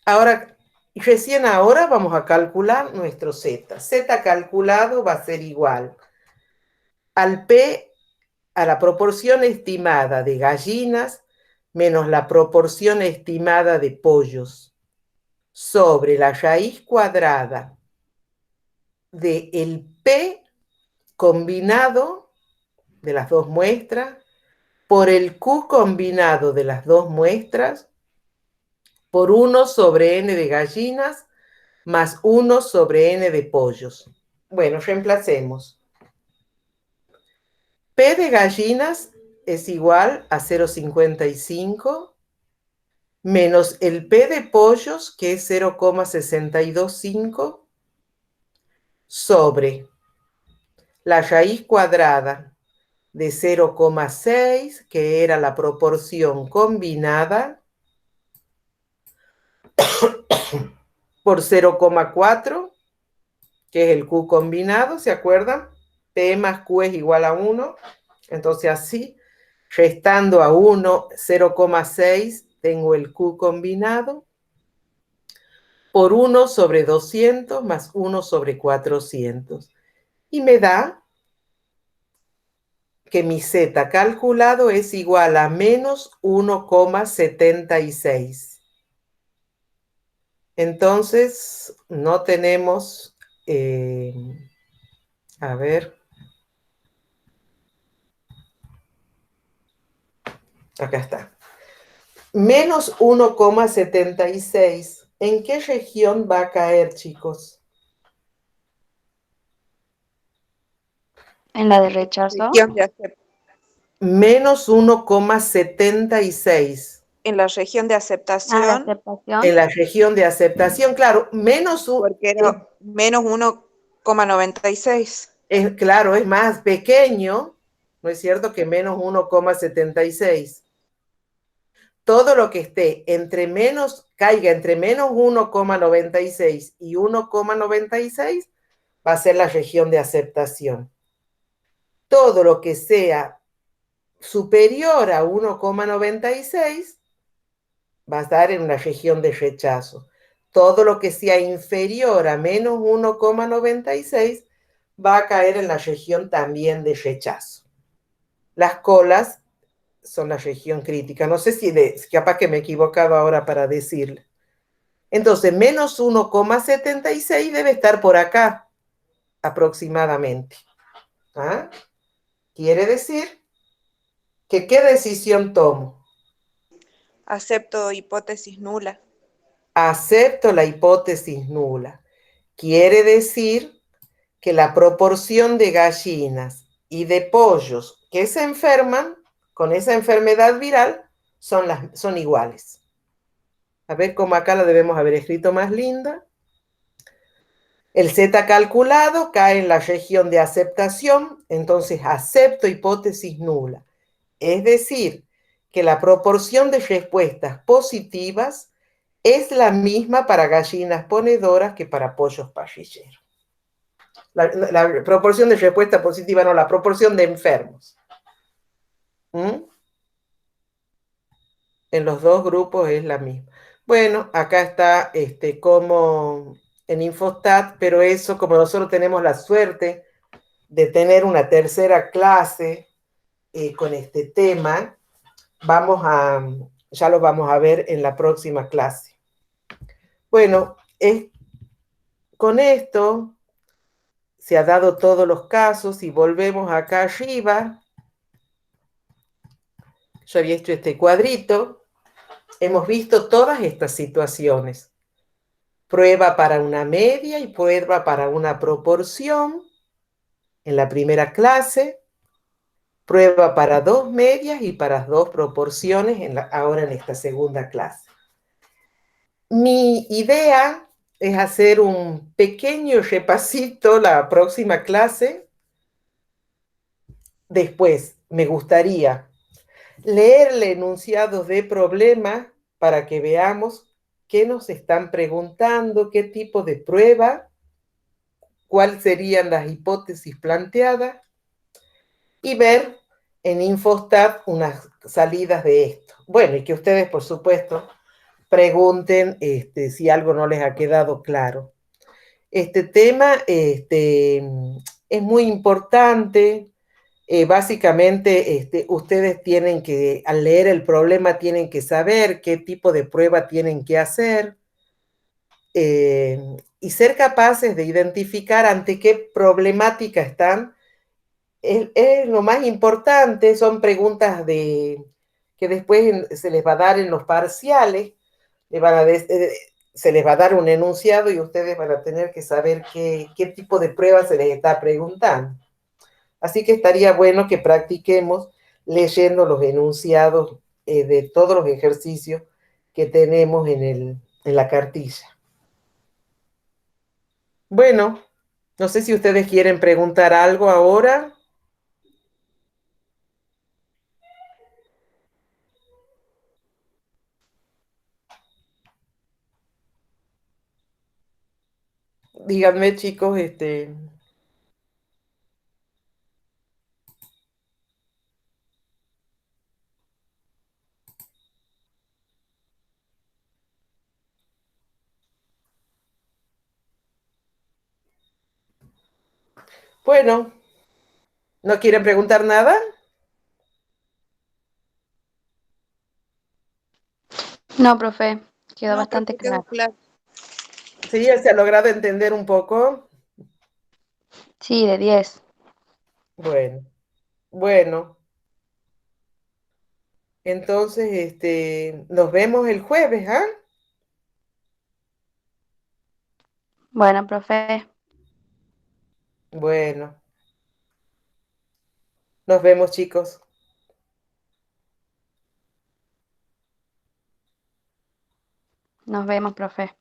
Ahora, recién ahora vamos a calcular nuestro Z. Z calculado va a ser igual al P, a la proporción estimada de gallinas menos la proporción estimada de pollos sobre la raíz cuadrada del P combinado de las dos muestras por el Q combinado de las dos muestras por 1 sobre N de gallinas más 1 sobre N de pollos. Bueno, reemplacemos. P de gallinas es igual a 0,55 menos el P de pollos, que es 0,625, sobre la raíz cuadrada de 0,6, que era la proporción combinada, por 0,4, que es el Q combinado, ¿se acuerdan? P más Q es igual a 1. Entonces así, restando a 1, 0,6, tengo el Q combinado, por 1 sobre 200 más 1 sobre 400. Y me da que mi Z calculado es igual a menos 1,76. Entonces, no tenemos, a ver, acá está. Menos 1,76. ¿En qué región va a caer, chicos? En la de rechazo. Menos 1,76. En la región de La aceptación, aceptación. En la región de aceptación, claro, menos porque era menos 1,96. Claro, es más pequeño, ¿no es cierto?, que menos 1,76. Todo lo que esté caiga entre menos 1,96 y 1,96 va a ser la región de aceptación. Todo lo que sea superior a 1,96 va a estar en una región de rechazo. Todo lo que sea inferior a menos 1,96 va a caer en la región también de rechazo. Las colas son la región crítica. No sé si capaz que me he equivocado ahora para decirle. Entonces, menos 1,76 debe estar por acá, aproximadamente. ¿Ah? Quiere decir que ¿qué decisión tomo? Acepto hipótesis nula. acepto la hipótesis nula. Quiere decir que la proporción de gallinas y de pollos que se enferman con esa enfermedad viral son iguales. A ver cómo acá la debemos haber escrito más linda. El Z calculado cae en la región de aceptación, entonces acepto hipótesis nula. Es decir, que la proporción de respuestas positivas es la misma para gallinas ponedoras que para pollos parrilleros. La proporción de respuesta positiva, no, la proporción de enfermos. En los dos grupos es la misma. Bueno, acá está como en Infostat, pero eso, como nosotros tenemos la suerte de tener una tercera clase con este tema, ya lo vamos a ver en la próxima clase. Bueno, con esto se ha dado todos los casos y volvemos acá arriba. Yo había hecho este cuadrito. Hemos visto todas estas situaciones. Prueba para una media y prueba para una proporción en la primera clase. Prueba para dos medias y para dos proporciones ahora en esta segunda clase. Mi idea es hacer un pequeño repasito la próxima clase. Después, me gustaría leerle enunciados de problemas para que veamos qué nos están preguntando, qué tipo de prueba, cuáles serían las hipótesis planteadas y ver en Infostat unas salidas de esto. Bueno, y que ustedes, por supuesto, pregunten si algo no les ha quedado claro. Este tema es muy importante. Básicamente, ustedes tienen que, al leer el problema, tienen que saber qué tipo de prueba tienen que hacer y ser capaces de identificar ante qué problemática están. Es lo más importante, son preguntas que después se les va a dar en los parciales, se les va a dar un enunciado y ustedes van a tener que saber qué tipo de prueba se les está preguntando. Así que estaría bueno que practiquemos leyendo los enunciados de todos los ejercicios que tenemos en la cartilla. Bueno, no sé si ustedes quieren preguntar algo ahora. Díganme, chicos, bueno, ¿no quieren preguntar nada? No, profe, quedó No, bastante profe, quedó claro. claro. Sí, se ha logrado entender un poco. Sí, de 10. Bueno, entonces, nos vemos el jueves, ¿ah? Bueno, profe, Bueno, nos vemos, chicos. nos vemos, profe.